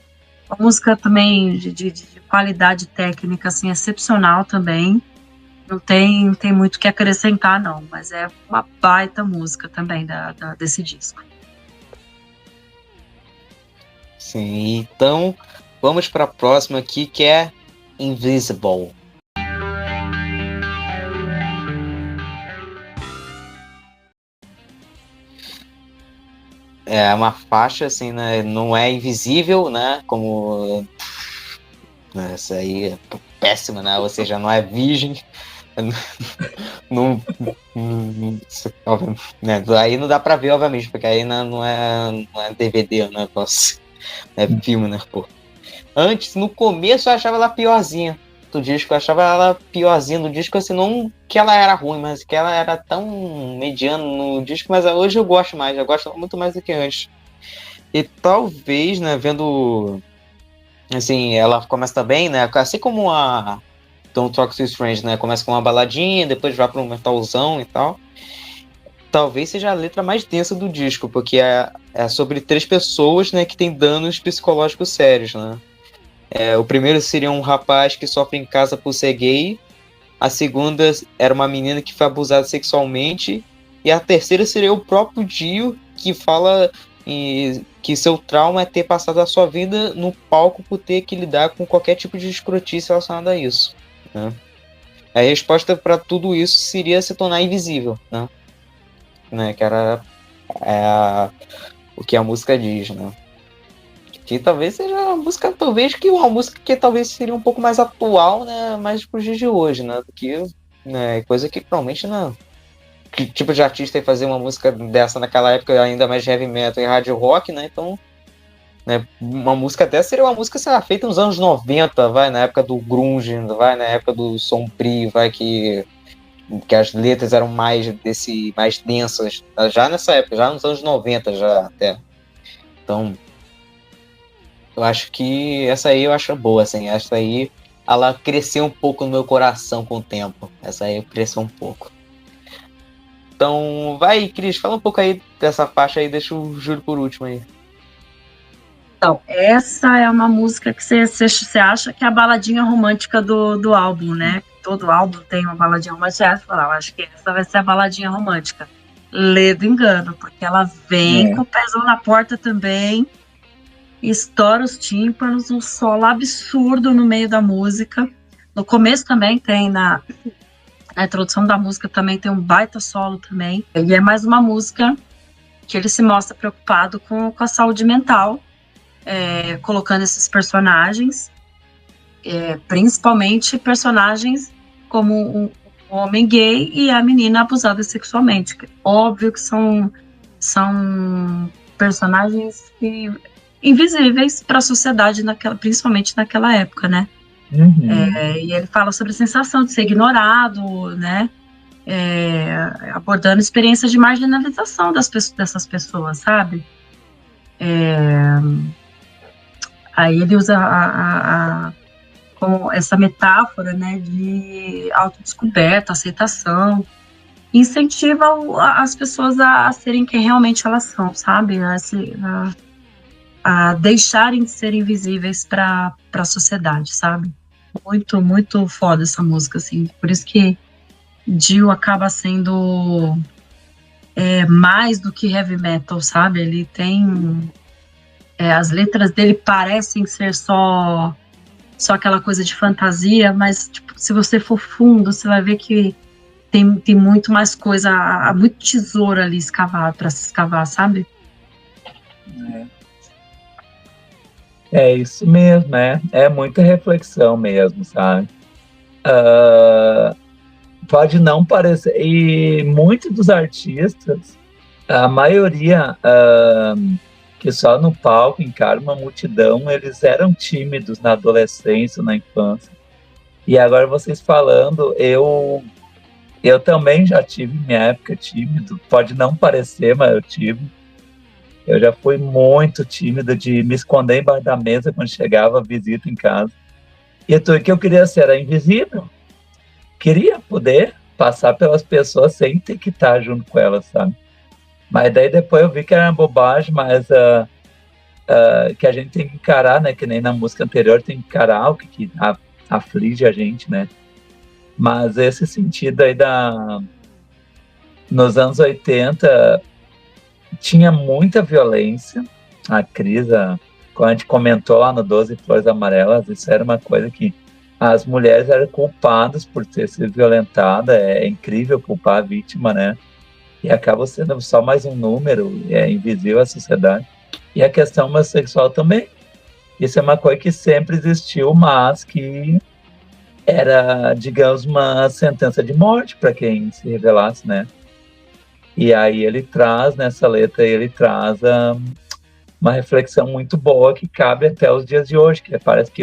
Uma música também de qualidade técnica, assim, excepcional também. Não tem muito o que acrescentar, não, mas é uma baita música também desse disco. Sim, então vamos para a próxima aqui, que é Invisible. É uma faixa, assim, né? Não é invisível, né? Como essa aí é péssima, né? Ou seja, não é virgem. Não, né? Aí não dá pra ver, obviamente, porque aí não é DVD, o negócio. É filme, né, pô? Antes, no começo, eu achava ela piorzinha do disco. Eu achava ela piorzinha do disco, assim, não que ela era ruim, mas que ela era tão mediana no disco. Mas hoje eu gosto mais, eu gosto muito mais do que antes. E talvez, né, vendo... Assim, ela começa também, né? Assim como a Don't Talk to Strange, né? Começa com uma baladinha, depois vai para um metalzão e tal. Talvez seja a letra mais densa do disco, porque é sobre 3 pessoas, né, que têm danos psicológicos sérios, né? O primeiro seria um rapaz que sofre em casa por ser gay. A segunda era uma menina que foi abusada sexualmente. E a terceira seria o próprio Dio, que fala que seu trauma é ter passado a sua vida no palco por ter que lidar com qualquer tipo de escrotice relacionada a isso, né? A resposta para tudo isso seria se tornar invisível, né? Que era o que a música diz, né? Que talvez seja uma música, talvez que talvez seria um pouco mais atual, né? Mais pros dias de hoje, né? Do que né? Coisa que provavelmente não. Que tipo de artista ia fazer uma música dessa naquela época, ainda mais de heavy metal e hard rock, né? Então, né, uma música dessa seria uma música, sei lá, feita nos anos 90, vai, na época do grunge, vai, na época do sombrio, vai, que as letras eram mais densas, já nessa época, já nos anos 90 já até. Então, eu acho que essa aí eu acho boa, assim, essa aí ela cresceu um pouco no meu coração com o tempo. Essa aí cresceu um pouco. Então, vai, Cris, fala um pouco aí dessa faixa aí, deixa o Júlio por último aí. Então, essa é uma música que você acha que é a baladinha romântica do álbum, né? Todo álbum tem uma baladinha romântica. Você fala, eu acho que essa vai ser a baladinha romântica. Ledo engano, porque ela vem com o pezão na porta também, estoura os tímpanos, um solo absurdo no meio da música. No começo também tem, na introdução da música também tem um baita solo também. E é mais uma música que ele se mostra preocupado com a saúde mental, colocando esses personagens, principalmente personagens como um homem gay e a menina abusada sexualmente. Óbvio que são personagens invisíveis para a sociedade, principalmente naquela época, né? Uhum. E ele fala sobre a sensação de ser ignorado, né? Abordando experiências de marginalização dessas pessoas, sabe? Aí ele usa como essa metáfora, né, de autodescoberta, aceitação, incentiva as pessoas a serem quem realmente elas são, sabe? A deixarem de ser invisíveis para a sociedade, sabe? Muito, muito foda essa música, assim. Por isso que Dio acaba sendo mais do que heavy metal, sabe? Ele tem... as letras dele parecem ser só aquela coisa de fantasia, mas tipo, se você for fundo, você vai ver que tem muito mais coisa, há muito tesouro ali escavado para se escavar, sabe? É isso mesmo, é muita reflexão mesmo, sabe? Pode não parecer, e muitos dos artistas, a maioria que só no palco encara uma multidão, eles eram tímidos na adolescência, na infância. E agora vocês falando, eu também já tive minha época tímido, pode não parecer, mas eu tive. Eu já fui muito tímido de me esconder embaixo da mesa quando chegava a visita em casa. E tudo que eu queria ser era invisível. Queria poder passar pelas pessoas sem ter que estar junto com elas, sabe? Mas daí depois eu vi que era uma bobagem, mas que a gente tem que encarar, né? Que nem na música anterior, tem que encarar o que aflige a gente, né? Mas esse sentido aí nos anos 80 tinha muita violência. A Cris, quando a gente comentou lá no 12 Flores Amarelas, isso era uma coisa que as mulheres eram culpadas por ter sido violentada. É incrível culpar a vítima, né? E acaba sendo só mais um número, invisível à sociedade. E a questão homossexual também. Isso é uma coisa que sempre existiu, mas que era, digamos, uma sentença de morte para quem se revelasse, né? E aí ele traz, nessa letra, uma reflexão muito boa que cabe até os dias de hoje, que parece que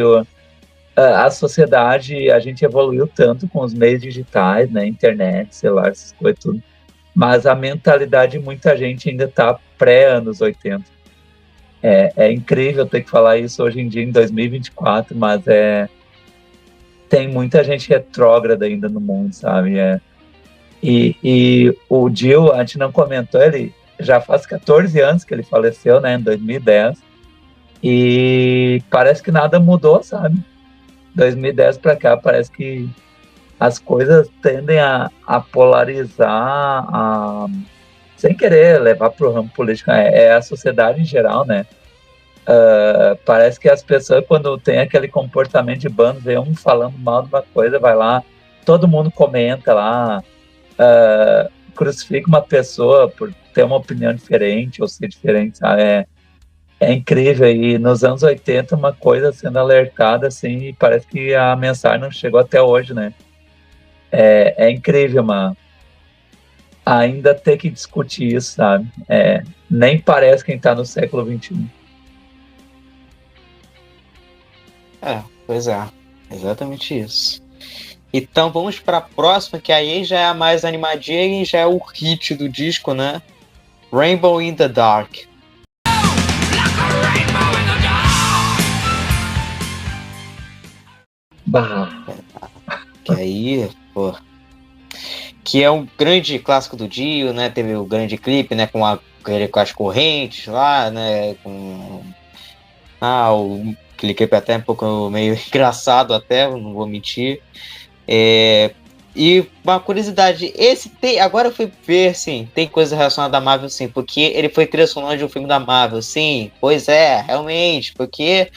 a sociedade, a gente evoluiu tanto com os meios digitais, né? Internet, celular, essas coisas, tudo. Mas a mentalidade de muita gente ainda está pré-anos 80. É incrível ter que falar isso hoje em dia, em 2024, mas tem muita gente retrógrada ainda no mundo, sabe? E o Dio, a gente não comentou, ele já faz 14 anos que ele faleceu, né? Em 2010. E parece que nada mudou, sabe? 2010 para cá, parece que as coisas tendem a polarizar, sem querer levar para o ramo político, a sociedade em geral, né? Parece que as pessoas, quando tem aquele comportamento de bando, vê um falando mal de uma coisa, vai lá, todo mundo comenta lá, crucifica uma pessoa por ter uma opinião diferente ou ser diferente, sabe? É incrível. E nos anos 80, uma coisa sendo alertada, assim, e parece que a mensagem não chegou até hoje, né? É incrível, mano. Ainda ter que discutir isso, sabe? Nem parece quem tá no século XXI. Pois é. Exatamente isso. Então vamos para a próxima, que aí já é a mais animadinha e já é o hit do disco, né? Rainbow in the Dark. Bah. Que aí, pô... Que é um grande clássico do Dio, né? Teve o grande clipe, né? Com as correntes lá, né? Aquele clipe até um pouco meio engraçado até, não vou mentir. E uma curiosidade, agora eu fui ver, assim, tem coisa relacionada à Marvel, sim, porque ele foi trilha sonora de um filme da Marvel, sim, pois é, realmente, porque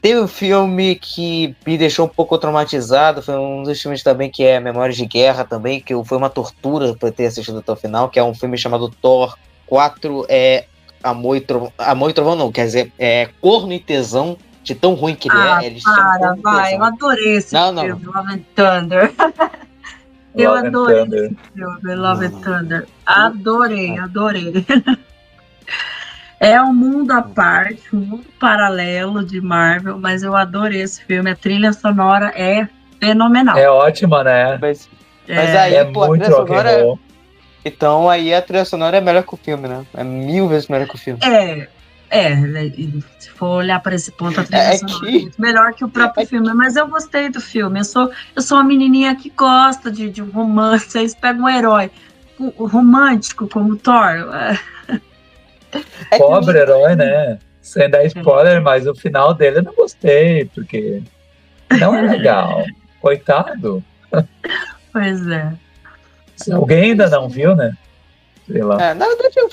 teve um filme que me deixou um pouco traumatizado, foi um dos filmes também que é Memórias de Guerra também, que foi uma tortura para ter assistido até o final, que é um filme chamado Thor 4, Amor e Trovão não, quer dizer, Corno e Tesão, de tão ruim que ele é. Ele eu adorei esse filme, Love and Thunder. Eu adorei esse filme, Love and Thunder. Adorei. É um mundo à parte, um mundo paralelo de Marvel, mas eu adorei esse filme. A trilha sonora é fenomenal. É ótima, né? Mas aí, pô, a trilha sonora... Então aí a trilha sonora é melhor que o filme, né? É 1000 vezes melhor que o filme. Se for olhar para esse ponto, a trilha sonora é muito melhor que o próprio filme, mas eu gostei do filme. Eu sou uma menininha que gosta de um romance. Aí eles pegam um herói romântico como Thor. Pobre herói, né? Sem dar spoiler, mas o final dele eu não gostei, porque não é legal. Coitado. Pois é. Se alguém ainda não viu, né? Sei lá. Na verdade, o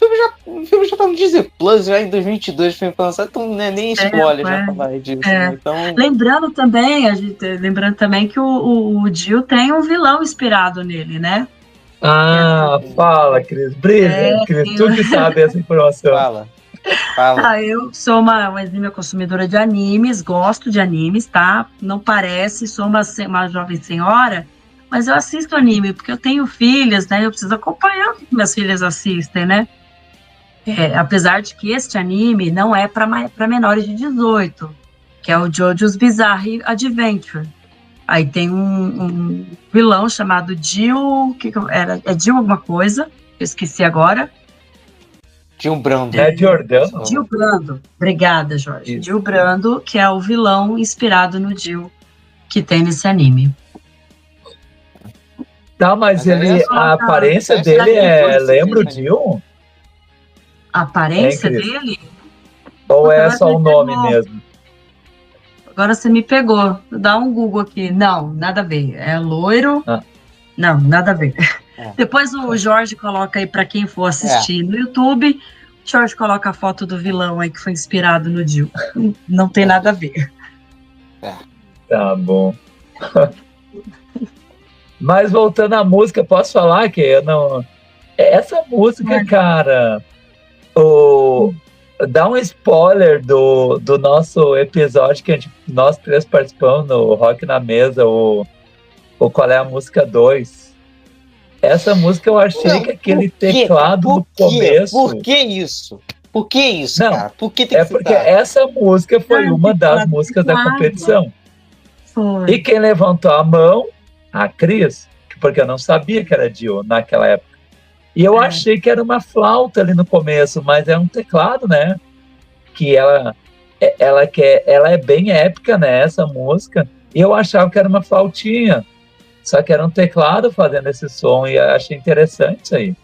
filme já tá no Disney Plus, já em 2022, o filme foi lançado, então não é nem spoiler já falar disso. Né? Então... Lembrando também que o Dio tem um vilão inspirado nele, né? Fala, Cris. Brilha, Cris. Tu que sabe essa informação. Fala. Eu sou uma exímia consumidora de animes, gosto de animes, tá? Não parece, sou uma jovem senhora, mas eu assisto anime, porque eu tenho filhas, né? Eu preciso acompanhar o que minhas filhas assistem, né? Apesar de que este anime não é para menores de 18, que é o JoJo's Bizarre Adventure. Aí tem um vilão chamado Dio, é Dio alguma coisa, eu esqueci agora. Dio Brando. É Jordano? Dio Brando, obrigada, Jorge. Isso. Dio Brando, que é o vilão inspirado no Dio que tem nesse anime. Tá, mas a aparência dele lembra o Dio? A aparência dele? Ou é só o nome mesmo? Agora você me pegou. Dá um Google aqui. Não, nada a ver. É loiro. Não, nada a ver. Depois o Jorge coloca aí para quem for assistir no YouTube. O Jorge coloca a foto do vilão aí que foi inspirado no Dio. Não tem nada a ver. Tá bom. Mas voltando à música, posso falar que eu não... Essa música, cara... Dá um spoiler do nosso episódio que nós três participamos no Rock na Mesa, o Qual é a Música 2. Essa música eu achei que aquele teclado no começo... Por que isso? Por que isso, cara? Por que tem que porque essa música foi uma das músicas da competição. Foi. E quem levantou a mão, a Cris, porque eu não sabia que era Dio naquela época. E eu achei que era uma flauta ali no começo, mas é um teclado, né? Que ela é bem épica, né? Essa música. E eu achava que era uma flautinha. Só que era um teclado fazendo esse som. E eu achei interessante isso aí.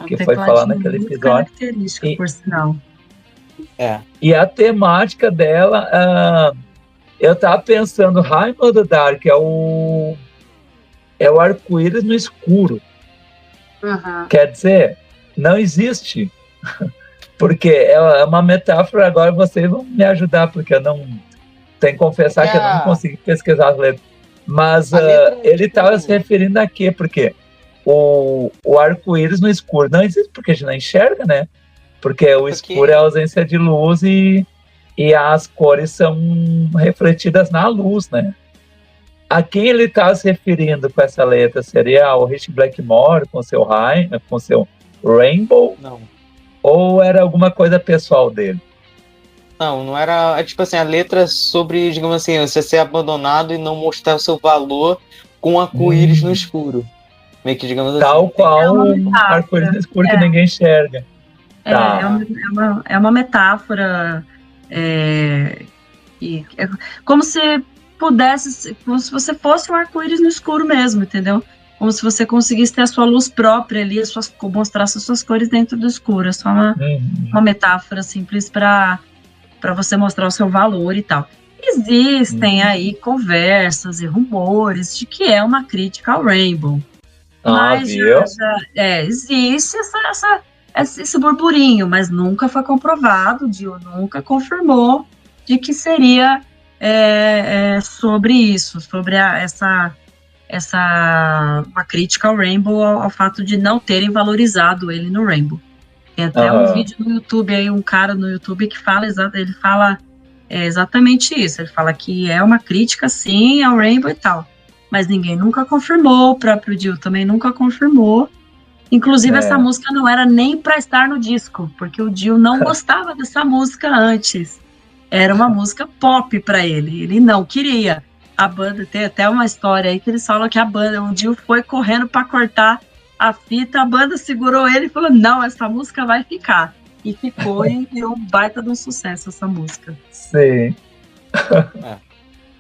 Que foi falar naquele episódio. Característico, por sinal. E a temática dela... eu tava pensando, Rainbow in the Dark é o arco-íris no escuro. Quer dizer, não existe. Porque é uma metáfora, agora vocês vão me ajudar, porque eu não... Tenho que confessar que eu não consegui pesquisar as letras. Mas ele estava se referindo a quê? Porque o arco-íris no escuro não existe, porque a gente não enxerga, né? Porque o escuro é a ausência de luz e as cores são refletidas na luz, né? a quem ele está se referindo com essa letra? Seria ao Rich Blackmore com seu Rainbow? Não. Ou era alguma coisa pessoal dele? Não era, tipo assim, a letra sobre, digamos assim, você ser abandonado e não mostrar o seu valor com arco-íris no escuro. Meio que, digamos Tal assim. qual um arco-íris no escuro que ninguém enxerga. Tá. É uma metáfora. Como se pudesse, como se você fosse um arco-íris no escuro mesmo, entendeu? Como se você conseguisse ter a sua luz própria ali, mostrasse as suas cores dentro do escuro. É só uma metáfora simples para você mostrar o seu valor e tal. Existem aí conversas e rumores de que é uma crítica ao Rainbow. Mas existe esse burburinho, mas nunca foi comprovado, o Dio nunca confirmou de que seria sobre isso, sobre uma crítica ao Rainbow, ao fato de não terem valorizado ele no Rainbow. Tem até um vídeo no YouTube, aí um cara no YouTube que fala exatamente isso, ele fala que é uma crítica sim ao Rainbow e tal, mas ninguém nunca confirmou, o próprio Dio também nunca confirmou. Inclusive, essa música não era nem para estar no disco, porque o Dio não gostava dessa música antes. Era uma música pop para ele. Ele não queria. A banda, tem até uma história aí que eles falam que o Dio foi correndo para cortar a fita, a banda segurou ele e falou: não, essa música vai ficar. E ficou, e deu um baita de um sucesso essa música. Sim.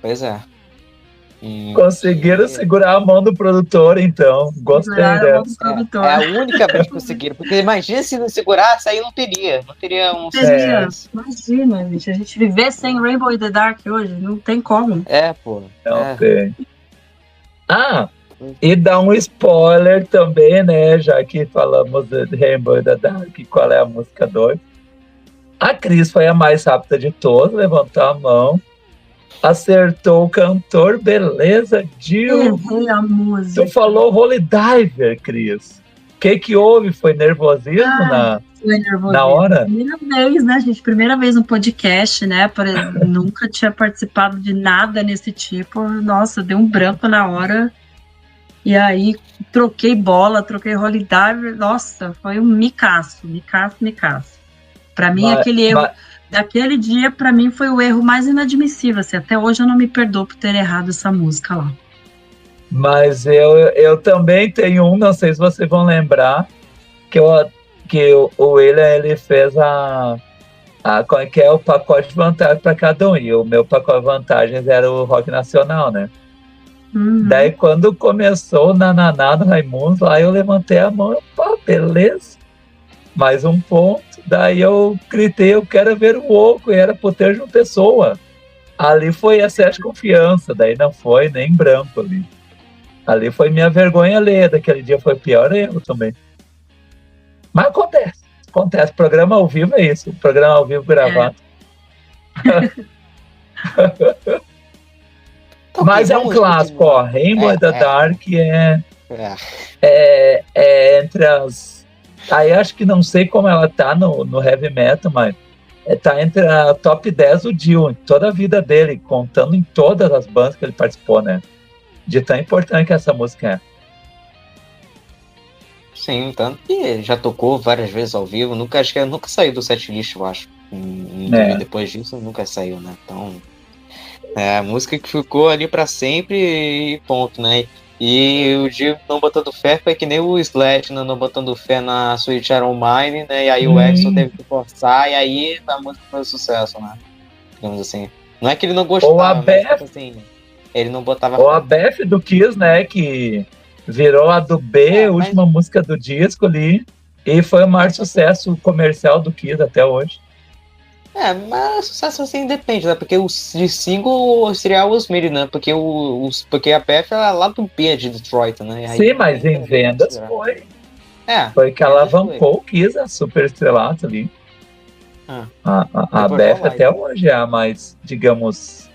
Pois é. Conseguiram segurar a mão do produtor, então. Gostei dessa. É a única vez que conseguiram. Porque imagina se não segurasse, aí não teria um sucesso. Imagina, gente. A gente viver sem Rainbow in the Dark hoje, não tem como. Não tem. E dá um spoiler também, né? Já que falamos de Rainbow in the Dark, qual é a música 2. A Cris foi a mais rápida de todas, levantou a mão. Acertou o cantor, beleza, Dio. Errei a música. Tu falou Holy Diver, Cris. O que houve? Foi nervosismo foi nervosismo. Na hora? Primeira vez, né, gente? Primeira vez no podcast, né? Nunca tinha participado de nada nesse tipo. Nossa, deu um branco na hora. E aí, troquei bola, troquei Holy Diver. Nossa, foi um micaço. Pra mim, aquele erro... Daquele dia, pra mim, foi o erro mais inadmissível. Assim, até hoje eu não me perdoo por ter errado essa música lá. Mas eu também tenho um, não sei se vocês vão lembrar, que o William, ele fez que é o pacote de vantagem para cada um. E o meu pacote de vantagens era o rock nacional, né? Daí, quando começou o Nananá do Raimundos, lá eu levantei a mão, beleza. Mais um ponto. Daí eu gritei, eu quero ver o oco, e era Poder de uma Pessoa. Ali foi excesso de confiança, daí não foi nem branco ali. Ali foi minha vergonha alheia, daquele dia foi pior erro também. Mas acontece, programa ao vivo é isso, programa ao vivo gravado. Mas é um clássico, ó, Rainbow in the Dark é entre as... Aí acho que não sei como ela tá no heavy metal, mas tá entre a top 10 do Dio, em toda a vida dele, contando em todas as bandas que ele participou, né? De tão importante que essa música é. Sim, tanto que já tocou várias vezes ao vivo, nunca saiu do setlist, eu acho. Depois disso, nunca saiu, né? Então, é a música que ficou ali pra sempre e ponto, né? E o Dio não botando fé foi que nem o Slash não botando fé na Sweet Iron Mine, né? E aí o Exo teve que forçar, e aí a música foi um sucesso, né? Digamos assim. Não é que ele não gostava, ou a mas Beth, assim, ele não botava ou a Beth do Kiss, né? Que virou a do B, a última música do disco ali. E foi o maior sucesso comercial do Kiss até hoje. Mas sucesso assim depende, né? Porque o de single seria o Smith, né? Porque a Beth era lá do B de Detroit, né? Aí, sim, mas em vendas foi. Foi que alavancou o Kiss, a super estrelato ali. A Beth até hoje é a mais, digamos,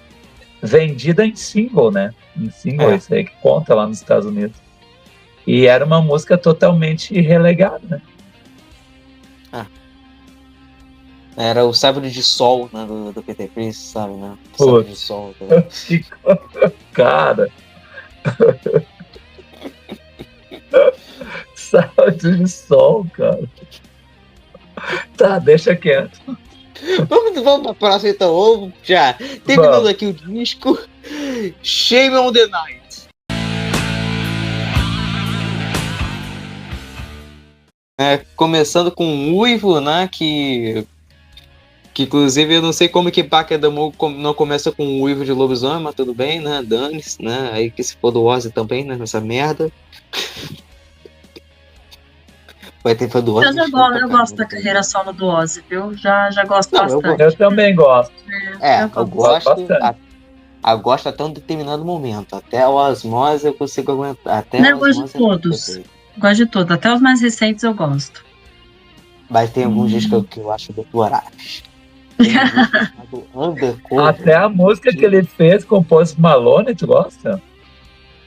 vendida em single, né? Em single, isso aí que conta lá nos Estados Unidos. E era uma música totalmente relegada, né? Era o Sábado de Sol, né, do Peter Chris, sabe, né? Sábado de Sol. Cara, Sábado de sol, cara. Tá, deixa quieto. Vamos pra próxima então. Vamos já. Terminando aqui o disco. Shame on the Night. Começando com um Uivo, né? Que inclusive eu não sei como que Baca Damon não começa com um Uivo de lobisomem, mas tudo bem, né? Dane-se, né? Aí que se for do Ozzy também, né? Nessa merda. Vai ter fã do Ozzy. Eu gosto da carreira solo do Ozzy, viu? Já gosto bastante. Eu também gosto. Eu gosto. Eu gosto até um determinado momento. Até o Osmose eu consigo aguentar. Eu gosto de todos. Gosto de todos. Até os mais recentes eu gosto. Mas tem alguns discos que eu acho deploráveis. Até a música que ele fez com o Post Malone, tu gosta?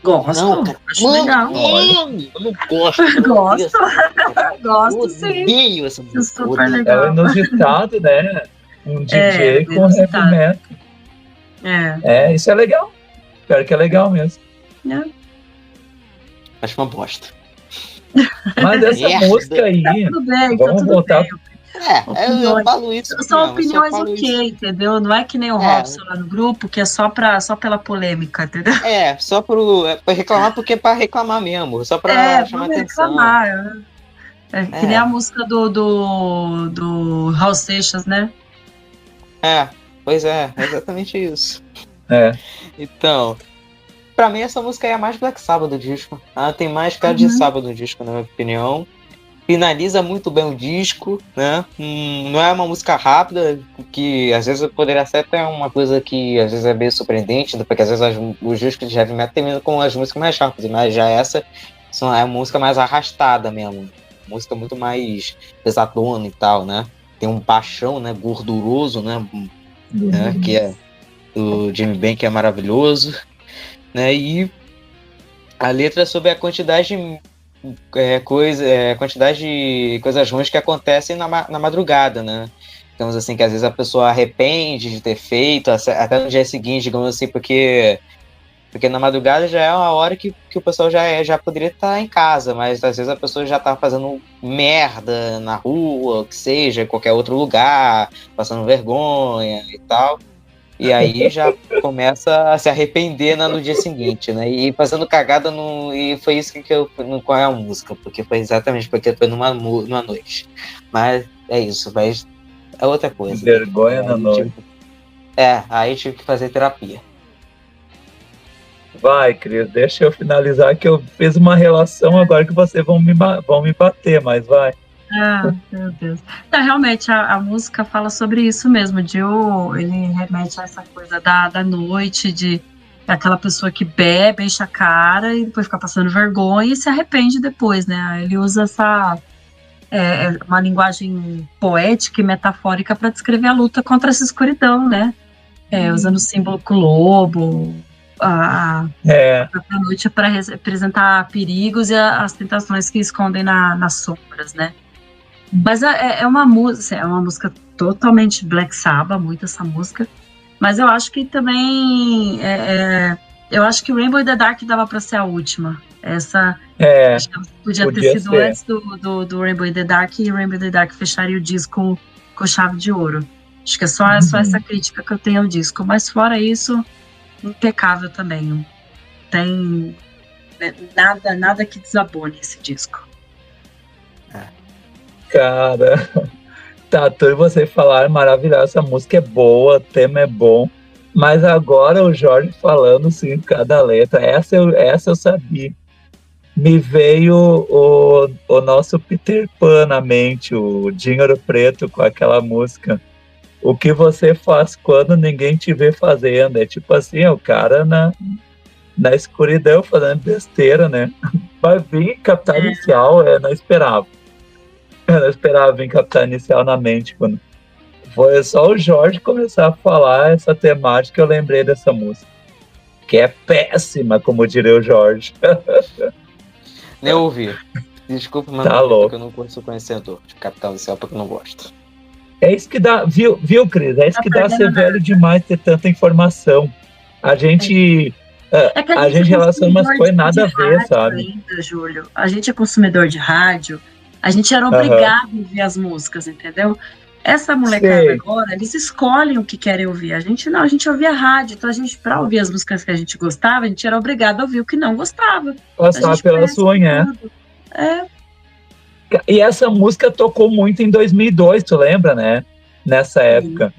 Gosto. Não, cara. Acho legal. Eu não gosto. Gosto. Gosto, sim. Odeio essa música. Super legal. É o inusitado, né? Um DJ com heavy metal. Isso é legal. Pior que é legal mesmo. Acho uma bosta. Mas essa música aí, tudo bem, vamos voltar. Eu falo isso. São opiniões ok, entendeu? Não é que nem o Robson lá no grupo, que é só pela polêmica, entendeu? Só pra reclamar, porque é pra reclamar mesmo. Só pra chamar atenção. Reclamar. Que nem a música do Raul Seixas, né? Pois é exatamente isso. Então, pra mim essa música é a mais Black Sabbath do disco. Ela tem mais cara de Sabbath no disco, na minha opinião. Finaliza muito bem o disco, né? Não é uma música rápida, que às vezes poderia ser até uma coisa que às vezes é meio surpreendente, porque às vezes os discos de heavy metal terminam com as músicas mais rápidas, mas já essa é a música mais arrastada mesmo. Música muito mais pesadona e tal, né? Tem um baixão, né? Gorduroso, né? Que é do Jimmy Bank, que é maravilhoso, né? E a letra é sobre a quantidade de quantidade de coisas ruins que acontecem na madrugada, né? Digamos assim, que às vezes a pessoa arrepende de ter feito, até no dia seguinte, digamos assim, porque na madrugada já é uma hora que o pessoal já poderia estar em casa, mas às vezes a pessoa já tá fazendo merda na rua, que seja, em qualquer outro lugar, passando vergonha e tal. E aí já começa a se arrepender no dia seguinte, né? E fazendo cagada e foi isso que eu qual é a música, porque foi exatamente porque foi numa noite. Mas é isso, mas é outra coisa. Vergonha na noite. Aí tive que fazer terapia. Vai, Cris, deixa eu finalizar que eu fiz uma relação agora que vocês vão me bater, mas vai. Meu Deus. Realmente, a música fala sobre isso mesmo, ele remete a essa coisa da noite, de aquela pessoa que bebe, enche a cara e depois fica passando vergonha e se arrepende depois, né? Ele usa uma linguagem poética e metafórica para descrever a luta contra essa escuridão, né? Usando o símbolo com o lobo, a noite para representar perigos e as tentações que escondem nas sombras, né? Mas é uma música totalmente Black Sabbath, muito essa música. Mas eu acho que também eu acho que Rainbow in the Dark dava para ser a última. Essa acho que podia ter sido antes do Rainbow in the Dark, e Rainbow in the Dark fecharia o disco com chave de ouro. Acho que é só essa crítica que eu tenho ao disco. Mas fora isso, impecável também. Não tem nada que desabone esse disco. Cara, Tatu e você falaram maravilhoso, essa música é boa, o tema é bom, mas agora o Jorge falando o significado da letra, essa eu sabia. Me veio o nosso Peter Pan na mente, o Dinheiro Preto com aquela música. O que você faz quando ninguém te vê fazendo? É tipo assim, o cara na escuridão fazendo besteira, né? Vai vir Capital Inicial, não esperava. Eu não esperava vir Capital Inicial na mente. Quando foi só o Jorge começar a falar essa temática, eu lembrei dessa música. Que é péssima, como diria o Jorge. Nem ouvi. Desculpa, mas porque eu não sou conhecedor de Capital Inicial, porque eu não gosto. É isso que dá, viu, Cris? É isso que dá ser velho demais, ter tanta informação. A gente É que A gente relaciona umas coisas nada a ver, rádio sabe? ainda, Júlio. A gente é consumidor de rádio, a gente era Aham. obrigado a ouvir as músicas, entendeu? Essa molecada Sei. agora, eles escolhem o que querem ouvir. A gente não, a gente ouvia rádio. Então, pra ouvir as músicas que a gente gostava, a gente era obrigado a ouvir o que não gostava. A Passar gente pela conhece sua unha. tudo. É, E essa música tocou muito em 2002, tu lembra, né? Nessa época.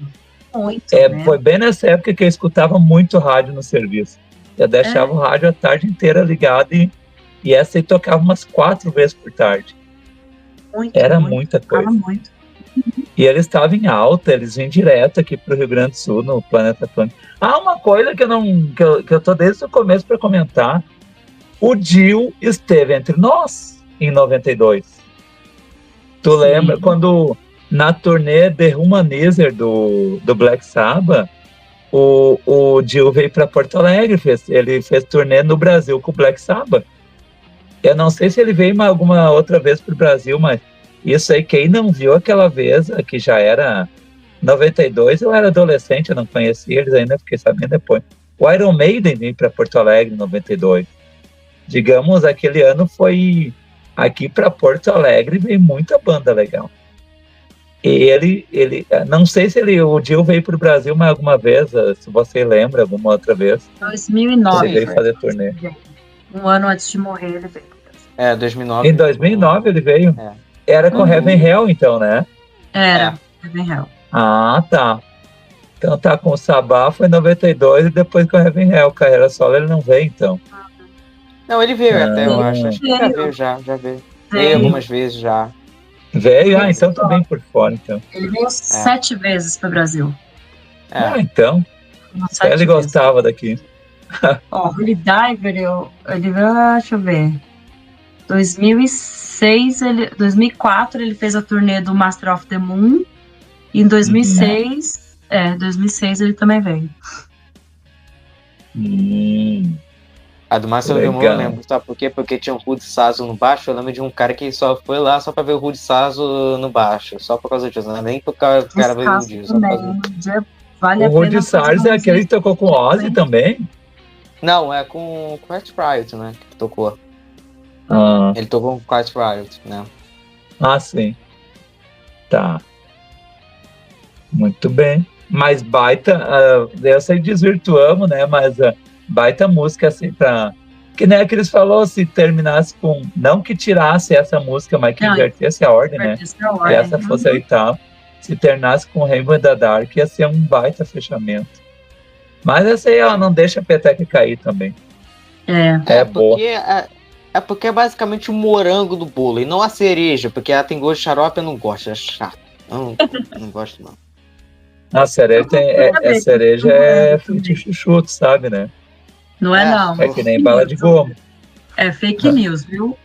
muito, né? Foi bem nessa época que eu escutava muito rádio no serviço. Eu deixava o rádio a tarde inteira ligado e essa aí tocava umas 4 vezes por tarde. Era muita coisa. Fala muito. E eles estavam em alta, eles vêm direto aqui pro Rio Grande do Sul, no Planeta Pânico. Uma coisa que eu tô desde o começo para comentar. O Dio esteve entre nós em 92. Tu lembra quando na turnê The Humanizer do Black Sabbath, o Dio veio para Porto Alegre, ele fez turnê no Brasil com o Black Sabbath. Eu não sei se ele veio alguma outra vez pro Brasil, mas isso aí, quem não viu aquela vez, que já era 92, eu era adolescente, eu não conhecia eles ainda, fiquei sabendo depois. O Iron Maiden veio para Porto Alegre em 92. Digamos, aquele ano foi aqui para Porto Alegre, veio muita banda legal. E ele não sei se o Dio veio para o Brasil mais alguma vez, se você lembra, alguma outra vez. 2009. Ele veio fazer turnê. Um ano antes de morrer, ele veio. 2009. Em 2009 ele veio. É. Era com Heaven Hell, então, né? Era, Heaven Hell. Ah, tá. Então tá, com o Sabá foi em 92 e depois com o Heaven Hell. Carreira solo ele não veio, então. Não, ele veio até, eu acho. Acho que já veio, já veio. Veio algumas vezes já. Veio? Então tô bem por fora, então. Ele veio 7 vezes pro Brasil. Então. Ele gostava daqui. Ó, Holy Diver, ele veio, deixa eu ver. 2004 ele fez a turnê do Master of the Moon. E em 2006, 2006 ele também veio. A do Master of the Moon eu lembro, sabe por quê? Porque tinha um Rudy Sazo no baixo. Eu lembro de um cara que só foi lá só pra ver o Rudy Sazo no baixo. Só por causa disso, não é nem por causa que o cara veio no dia. Vale o Rudy Sazo é aquele que tocou com o Ozzy também? Não, é com o Quiet Riot, né? Que tocou. Ele tocou com o Quiet Riot, né? Sim. Tá. Muito bem. Mas baita, eu sei desvirtuamos, né? Mas baita música, assim, pra... Que nem que eles falaram, se terminasse com... Não que tirasse essa música, mas que invertesse a ordem, né? Que essa fosse a oitava. Se terminasse com Rainbow in the Dark, ia ser um baita fechamento. Mas essa aí, ela não deixa a peteca cair também. É boa. Porque é basicamente o morango do bolo, e não a cereja, porque ela tem gosto de xarope, eu não gosto, é chato. Eu não gosto, não. A cereja cereja é fruto chuchu, sabe, né? Não é, não. É que nem bala de goma. É fake news, viu?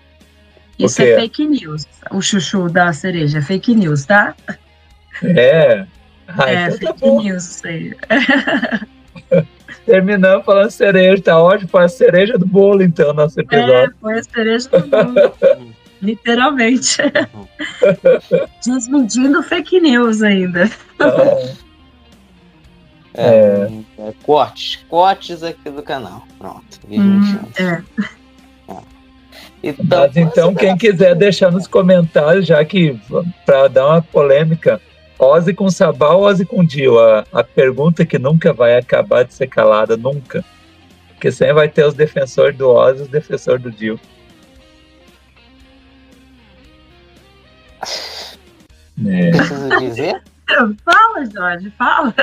Isso é fake news. O chuchu da cereja é fake news, tá? Então fake tá bom. News, isso aí. Terminamos falando cereja, tá ótimo, foi a cereja do bolo, então, nosso episódio. Foi a cereja do bolo. Literalmente. Desmentindo fake news ainda. Cortes aqui do canal. Pronto. Mas então, quem quiser deixar nos comentários, já que para dar uma polêmica, Ozzy com Sabá ou Ozzy com Dio? A pergunta que nunca vai acabar de ser calada, nunca. Porque sempre vai ter os defensores do Ozzy e os defensores do Dio. Preciso dizer? Fala, Jorge, fala.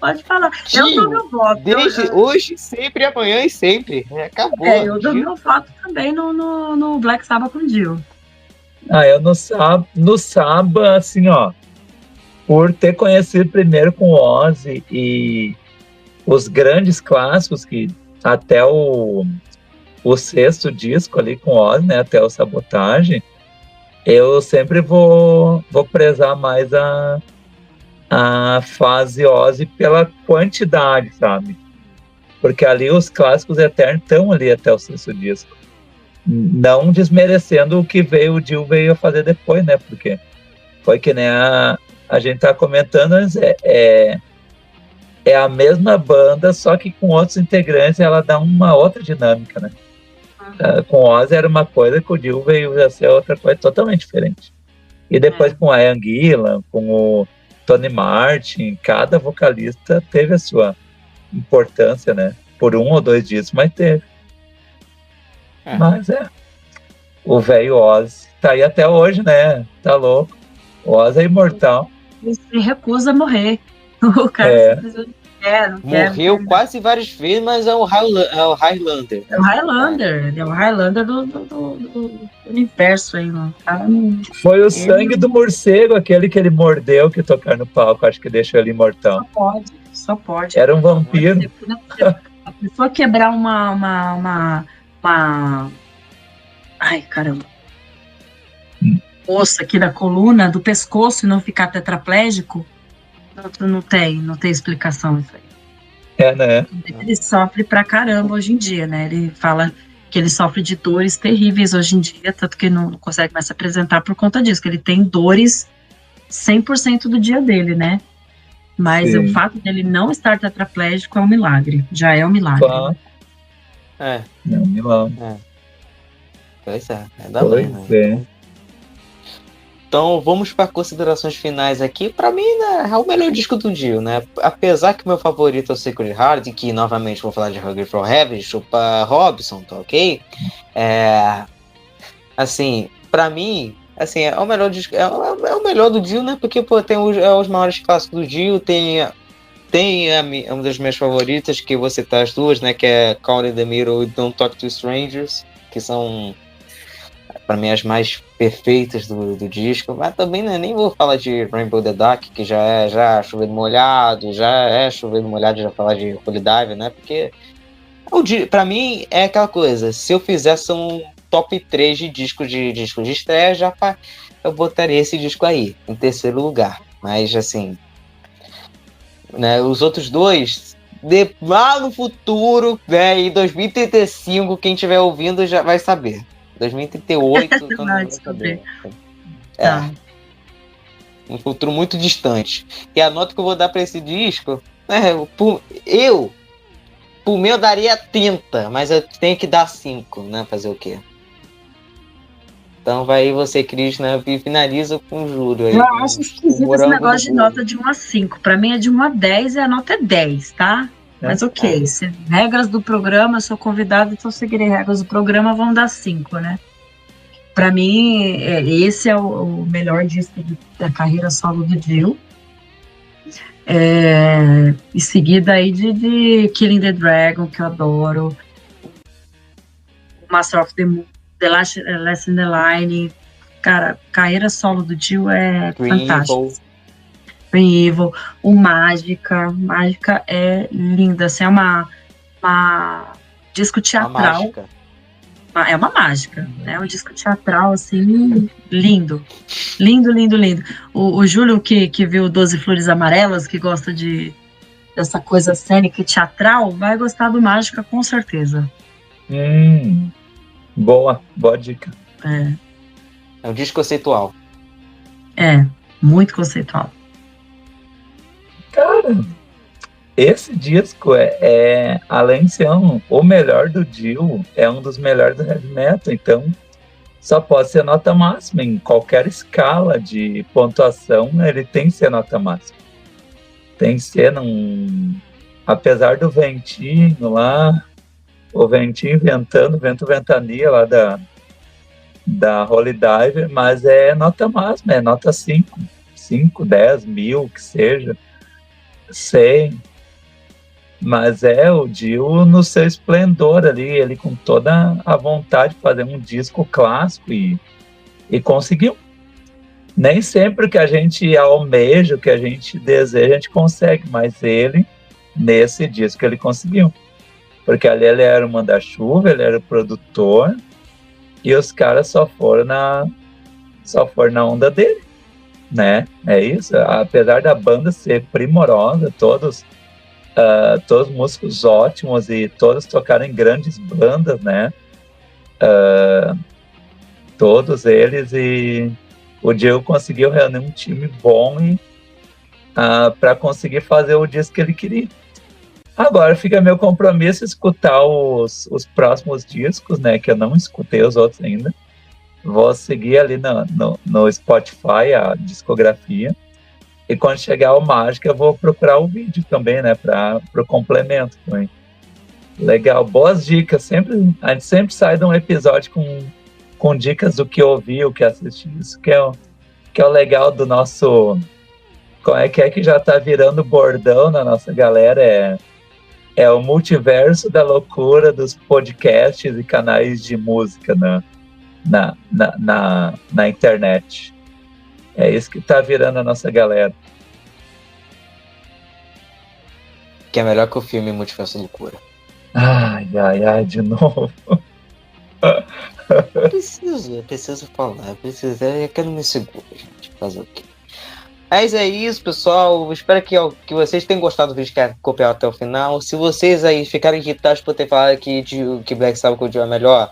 Pode falar. Dio, eu dou meu voto. Desde hoje, sempre, amanhã e sempre. Acabou. Eu dou meu voto também no Black Sabbath com Dio. Eu no Sabbath, assim, ó, por ter conhecido primeiro com o Ozzy e os grandes clássicos, que até o 6º disco ali com o Ozzy, né, até o Sabotage, eu sempre vou prezar mais a fase Ozzy pela quantidade, sabe? Porque ali os clássicos eternos estão ali até o 6º disco. Não desmerecendo o que o Dio veio a fazer depois, né? Porque foi que nem a gente tá comentando antes, é a mesma banda, só que com outros integrantes ela dá uma outra dinâmica, né? Com o Ozzy era uma coisa, com o Dio veio a ser outra coisa totalmente diferente. E depois com a Ian Gillan, com o Tony Martin, cada vocalista teve a sua importância, né? Por 1 ou 2 dias, mas teve. Mas o velho Ozzy tá aí até hoje, né? Tá louco. O Ozzy é imortal. Ele se recusa a morrer. O cara simplesmente não quer. Morreu quase várias vezes, mas é o Highlander. É o Highlander. Ele é o Highlander do universo aí, mano. Cara, foi o sangue do morcego, aquele que ele mordeu, que tocar no palco. Acho que deixou ele imortal. Só pode. Era um vampiro. A pessoa quebrar uma... Ai, caramba. Osso aqui da coluna, do pescoço e não ficar tetraplégico, não tem explicação isso aí. Né? Ele sofre pra caramba hoje em dia, né? Ele fala que ele sofre de dores terríveis hoje em dia, tanto que não consegue mais se apresentar por conta disso, que ele tem dores 100% do dia dele, né? Mas o fato dele não estar tetraplégico é um milagre, já é um milagre. Né? É um milagre. Pois é, ainda bem, né? Então vamos para considerações finais aqui. Para mim, né, é o melhor disco do Dio, né? Apesar que meu favorito é o Sacred Heart, que novamente vou falar de Hungry for Heaven, chupa Robson, tá ok? Assim, para mim, assim, é o melhor disco, é o melhor do Dio, né? Porque pô, tem os maiores clássicos do Dio, tem uma das minhas favoritas, que vou citar as duas, né? Que é Caught in the Middle e Don't Talk to Strangers, que são para mim as mais perfeitas do disco, mas também né, nem vou falar de Rainbow the Duck, que já é Chovendo Molhado, já falar de Holy Dive, né? Porque para mim é aquela coisa, se eu fizesse um top 3 de discos de estreia, eu botaria esse disco aí, em terceiro lugar. Mas assim, né, os outros dois, lá no futuro, né, em 2035, quem estiver ouvindo já vai saber. 2038, quando vai saber. Um futuro muito distante. E a nota que eu vou dar para esse disco, por mim eu daria 30, mas eu tenho que dar 5, né? Fazer o quê? Então vai aí você, Cris, né? E finaliza com o juro aí. Eu acho esquisito esse negócio de nota de 1 a 5. Para mim é de 1 a 10 e a nota é 10, tá? Mas ok, se regras do programa, eu sou convidado, então seguirei regras do programa, vão dar 5, né? Pra mim, esse é o melhor disco da carreira solo do Dio. Em seguida aí de Killing the Dragon, que eu adoro. Master of the Moon, The Last in the Line. Cara, carreira solo do Dio é fantástica. Green Evil, o Mágica é linda, assim, é uma disco teatral. É uma mágica, né? Um disco teatral, assim, lindo. Lindo. O Júlio, que viu 12 Flores Amarelas, que gosta dessa coisa cênica e teatral, vai gostar do Mágica, com certeza. Boa dica. É um disco conceitual. Muito conceitual. Cara, esse disco além de ser o melhor do Dio, é um dos melhores do heavy metal, então só pode ser nota máxima. Em qualquer escala de pontuação, ele tem que ser nota máxima. Tem que ser apesar do ventinho lá, o ventinho ventando, vento ventania lá da Holy Diver, mas é nota máxima, é nota 5, 10, 1000, que seja. 100, mas o Dio no seu esplendor ali, ele com toda a vontade de fazer um disco clássico e conseguiu. Nem sempre que a gente almeja, o que a gente deseja, a gente consegue, mas nesse disco ele conseguiu, porque ali ele era o manda-chuva, ele era o produtor, e os caras só foram na onda dele, né? É isso. Apesar da banda ser primorosa, todos músicos ótimos e todos tocaram em grandes bandas, né? Todos eles, e o Dio conseguiu reunir um time bom para conseguir fazer o disco que ele queria. Agora fica meu compromisso escutar os próximos discos, né? Que eu não escutei os outros ainda. Vou seguir ali no Spotify a discografia. E quando chegar o Mágica, eu vou procurar o vídeo também, né? Para o complemento também. Legal, boas dicas. A gente sempre sai de um episódio com dicas do que ouvir, o que assistir. Isso que é o legal do nosso... Como é que já tá virando bordão na nossa galera? É o multiverso da loucura dos podcasts e canais de música na internet. É isso que tá virando a nossa galera. Que é melhor que o filme Multiverso da Loucura. Ai, de novo. Preciso falar. É que eu não me seguro, gente. Fazer o quê? Mas é isso, pessoal. Espero que vocês tenham gostado do vídeo, que acompanhou até o final. Se vocês aí ficarem irritados por ter falado que Black Sabbath é melhor,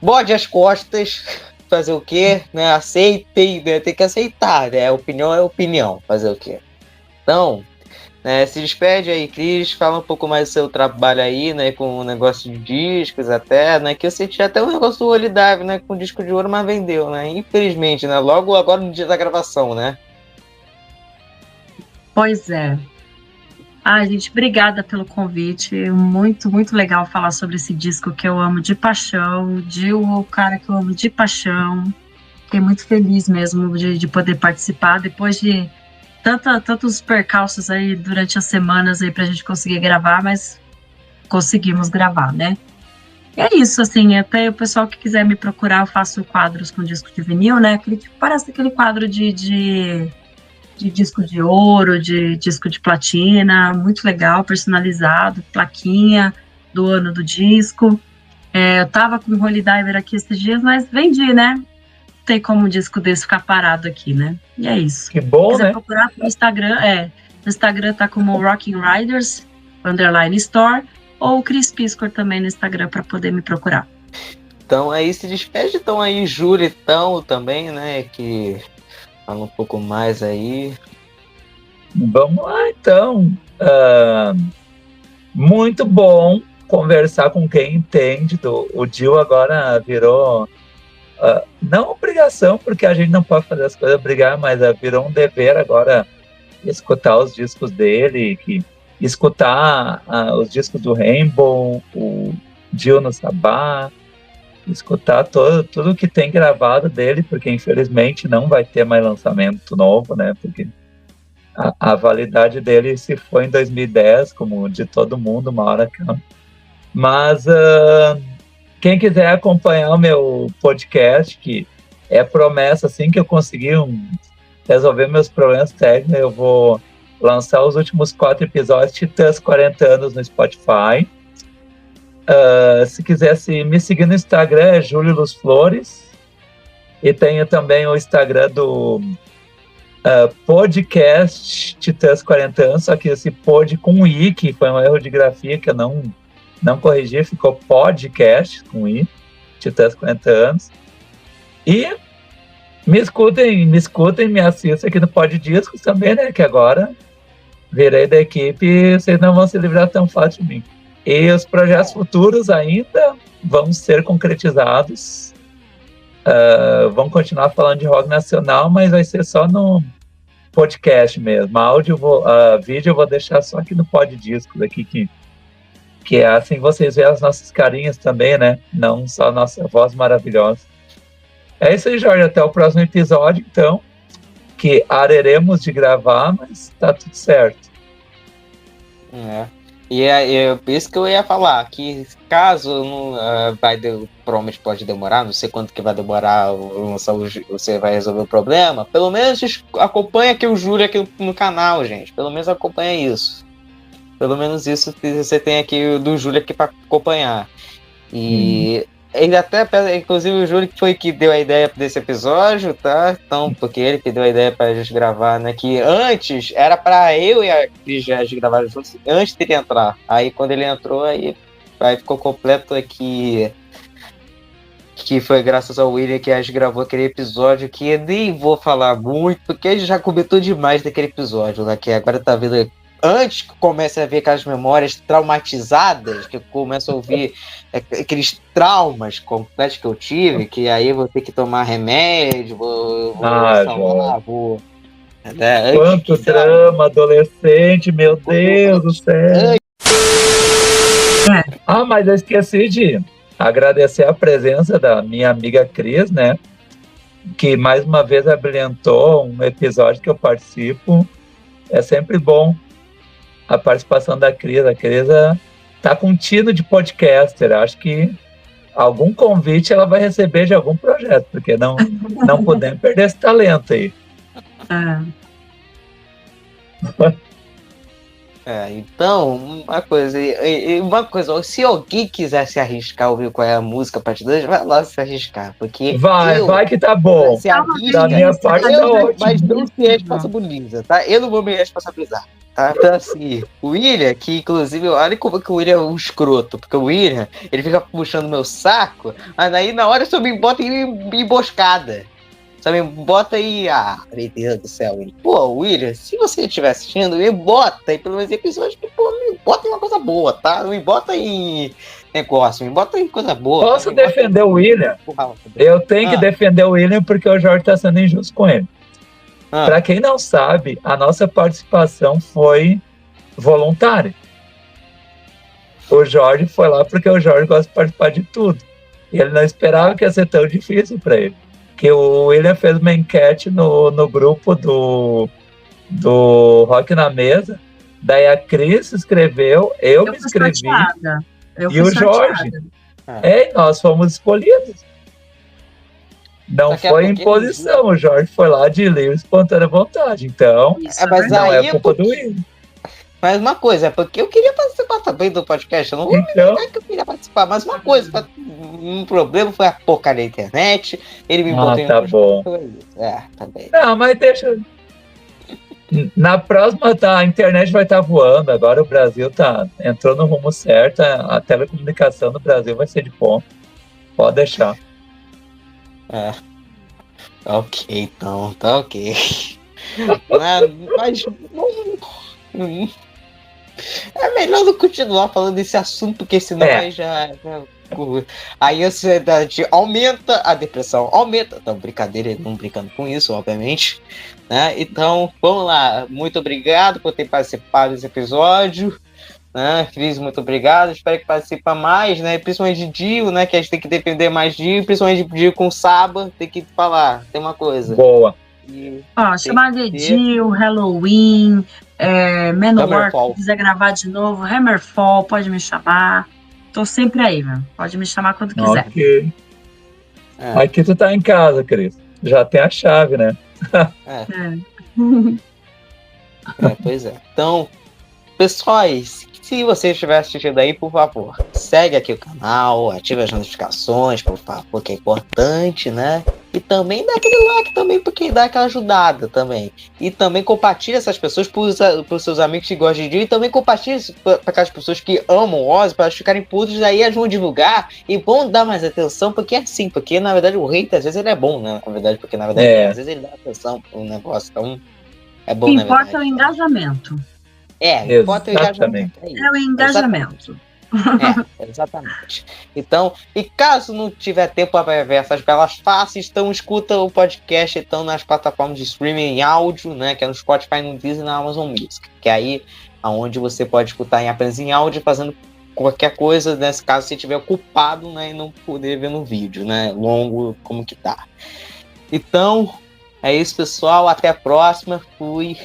bode as costas. Fazer o quê? Né? Aceitem, né? Tem que aceitar, né? Opinião é opinião. Fazer o quê? Então, né, se despede aí, Cris. Fala um pouco mais do seu trabalho aí, né? Com o negócio de discos até, né? Que eu senti até o negócio do Holy Dive, né? Com disco de ouro, mas vendeu, né? Infelizmente, né? Logo agora no dia da gravação, né? Pois é. Gente, obrigada pelo convite. Muito, muito legal falar sobre esse disco que eu amo de paixão. Gil, o cara que eu amo de paixão. Fiquei muito feliz mesmo de poder participar depois de tantos percalços aí durante as semanas aí pra gente conseguir gravar, mas conseguimos gravar, né? E é isso, assim, até o pessoal que quiser me procurar, eu faço quadros com disco de vinil, né? Parece aquele quadro de disco de ouro, de disco de platina, muito legal, personalizado, plaquinha do ano do disco. Eu tava com o Holy Diver aqui esses dias, mas vendi, né? Não tem como um disco desse ficar parado aqui, né? E é isso. Que bom, quiser né? procurar no Instagram, no Instagram tá como Rocking Riders _store, ou o Chris Piscor também no Instagram para poder me procurar. Então aí se despede, então aí Júlia então também, né? Que fala um pouco mais aí. Vamos lá, então. Muito bom conversar com quem entende. O Gil agora virou, não obrigação, porque a gente não pode fazer as coisas obrigar, mas virou um dever agora escutar os discos dele, escutar os discos do Rainbow, o Gil no Sabá, escutar tudo que tem gravado dele, porque infelizmente não vai ter mais lançamento novo, né? Porque a validade dele se foi em 2010, como de todo mundo, uma hora acaba. Mas quem quiser acompanhar o meu podcast, que é promessa, assim que eu conseguir resolver meus problemas técnicos, eu vou lançar os últimos 4 episódios de Titãs 40 anos no Spotify. Se quiser me seguir no Instagram, é Júlio Luz Flores. E tenho também o Instagram do podcast Titãs 40 anos, só que esse pod com I, que foi um erro de grafia que eu não corrigi, ficou podcast com I, Titãs 40 anos. E me escutem, me assistam aqui no Pod Discos também, né? Que agora virei da equipe e vocês não vão se livrar tão fácil de mim. E os projetos futuros ainda vão ser concretizados. Vão continuar falando de rock nacional, mas vai ser só no podcast mesmo. Vídeo eu vou deixar só aqui no Pod Discos, aqui, que é assim vocês veem as nossas carinhas também, né? Não só a nossa voz maravilhosa. É isso aí, Jorge. Até o próximo episódio, então. Que areremos de gravar, mas tá tudo certo. E é isso que eu ia falar, que caso provavelmente pode demorar, não sei quanto que vai demorar você vai resolver o problema, pelo menos acompanha aqui o Júlio aqui no canal, gente. Pelo menos acompanha isso. Pelo menos isso você tem aqui do Júlio aqui para acompanhar. E ele até, inclusive o Júlio que foi que deu a ideia desse episódio, tá? Então, porque ele que deu a ideia pra gente gravar, né? Que antes era pra eu e a Cris gravar juntos antes dele entrar. Aí quando ele entrou, aí ficou completo aqui. que foi graças ao William que a gente gravou aquele episódio que eu nem vou falar muito, porque a gente já comentou demais daquele episódio, né? Que agora tá vendo. Antes que comece a ver aquelas memórias traumatizadas, que eu começo a ouvir aqueles traumas completos que eu tive, que aí eu vou ter que tomar remédio, vou salvar, vou. Né, Quanto drama, adolescente, meu Deus do céu. Ah, mas eu esqueci de agradecer a presença da minha amiga Cris, né? Que mais uma vez abrilhantou um episódio que eu participo. É sempre bom a participação da Cris. A Cris tá com um tino de podcaster. Acho que algum convite ela vai receber de algum projeto, porque não podemos perder esse talento aí. Então, uma coisa, se alguém quiser se arriscar a ouvir qual é a música a partir de hoje, vai lá se arriscar, porque vai que tá bom. Se arrisca, da minha parte tá ótimo. Mas não se responsabiliza, tá? Eu não vou me responsabilizar, tá? Então assim, o William, que inclusive, olha como que o William é um escroto, porque o William, ele fica puxando meu saco, mas aí na hora só me bota em emboscada. Só me bota aí, meu Deus do céu, William. Pô, William, se você estiver assistindo, me bota aí pelo menos episódios que, pô, me bota em uma coisa boa, tá? Não me bota em negócio, me bota em coisa boa. Posso defender o William? Eu tenho que defender o William porque o Jorge tá sendo injusto com ele. Pra quem não sabe, a nossa participação foi voluntária. O Jorge foi lá porque o Jorge gosta de participar de tudo. E ele não esperava que ia ser tão difícil pra ele. Que o William fez uma enquete no grupo do Rock na Mesa, daí a Cris escreveu, eu me inscrevi, e o Jorge. E nós fomos escolhidos. Não foi imposição, o Jorge foi lá de livre, espontânea vontade, então mas não é culpa do William. Mas uma coisa, é porque eu queria participar também do podcast. Eu não vou me negar que eu queria participar, mas uma coisa, um problema foi a porca da internet. Ele me botou tá bom. Tá bem. Não, mas deixa. Na próxima a internet vai estar voando. Agora o Brasil entrou no rumo certo. A telecomunicação no Brasil vai ser de ponta. Pode deixar. Ok, então, tá ok. Mas é melhor não continuar falando desse assunto, porque senão aí aí a ansiedade aumenta, a depressão aumenta. Então, brincadeira, não brincando com isso, obviamente, né? Então, vamos lá. Muito obrigado por ter participado desse episódio, né? Cris, muito obrigado. Espero que participe mais, né? Principalmente de Dio, né? Que a gente tem que defender mais Dio, principalmente de Dio com o Saba. Tem que falar, tem uma coisa. Boa. Chamar de Dio, Halloween, Manowar, se quiser gravar de novo, Hammerfall, pode me chamar. Tô sempre aí, velho. Pode me chamar quando quiser. Ok. Aqui tu tá em casa, Cris. Já tem a chave, né? Pois é. Então, pessoais, se você estiver assistindo aí, por favor, segue aqui o canal, ative as notificações, por favor, que é importante, né? E também dá aquele like também, porque dá aquela ajudada também. E também compartilha essas pessoas pros seus amigos que gostam de Dio. E também compartilha para aquelas pessoas que amam o Ozzy, para elas ficarem putos. Daí elas vão divulgar e vão dar mais atenção, porque é assim. Porque na verdade o hater às vezes ele é bom, né? Na verdade, porque na verdade às vezes ele dá atenção pro negócio. Então é bom, o que importa é o engajamento. Importa o engajamento. É o engajamento. Exatamente. Então, e caso não tiver tempo para ver essas belas faces, então escuta o podcast então nas plataformas de streaming em áudio, né? Que é no Spotify, no Deezer e na Amazon Music. Que é aí aonde você pode escutar apenas em áudio, fazendo qualquer coisa, nesse caso, se estiver ocupado, né? E não poder ver no vídeo, né? Longo, como que tá. Então, é isso, pessoal. Até a próxima. Fui.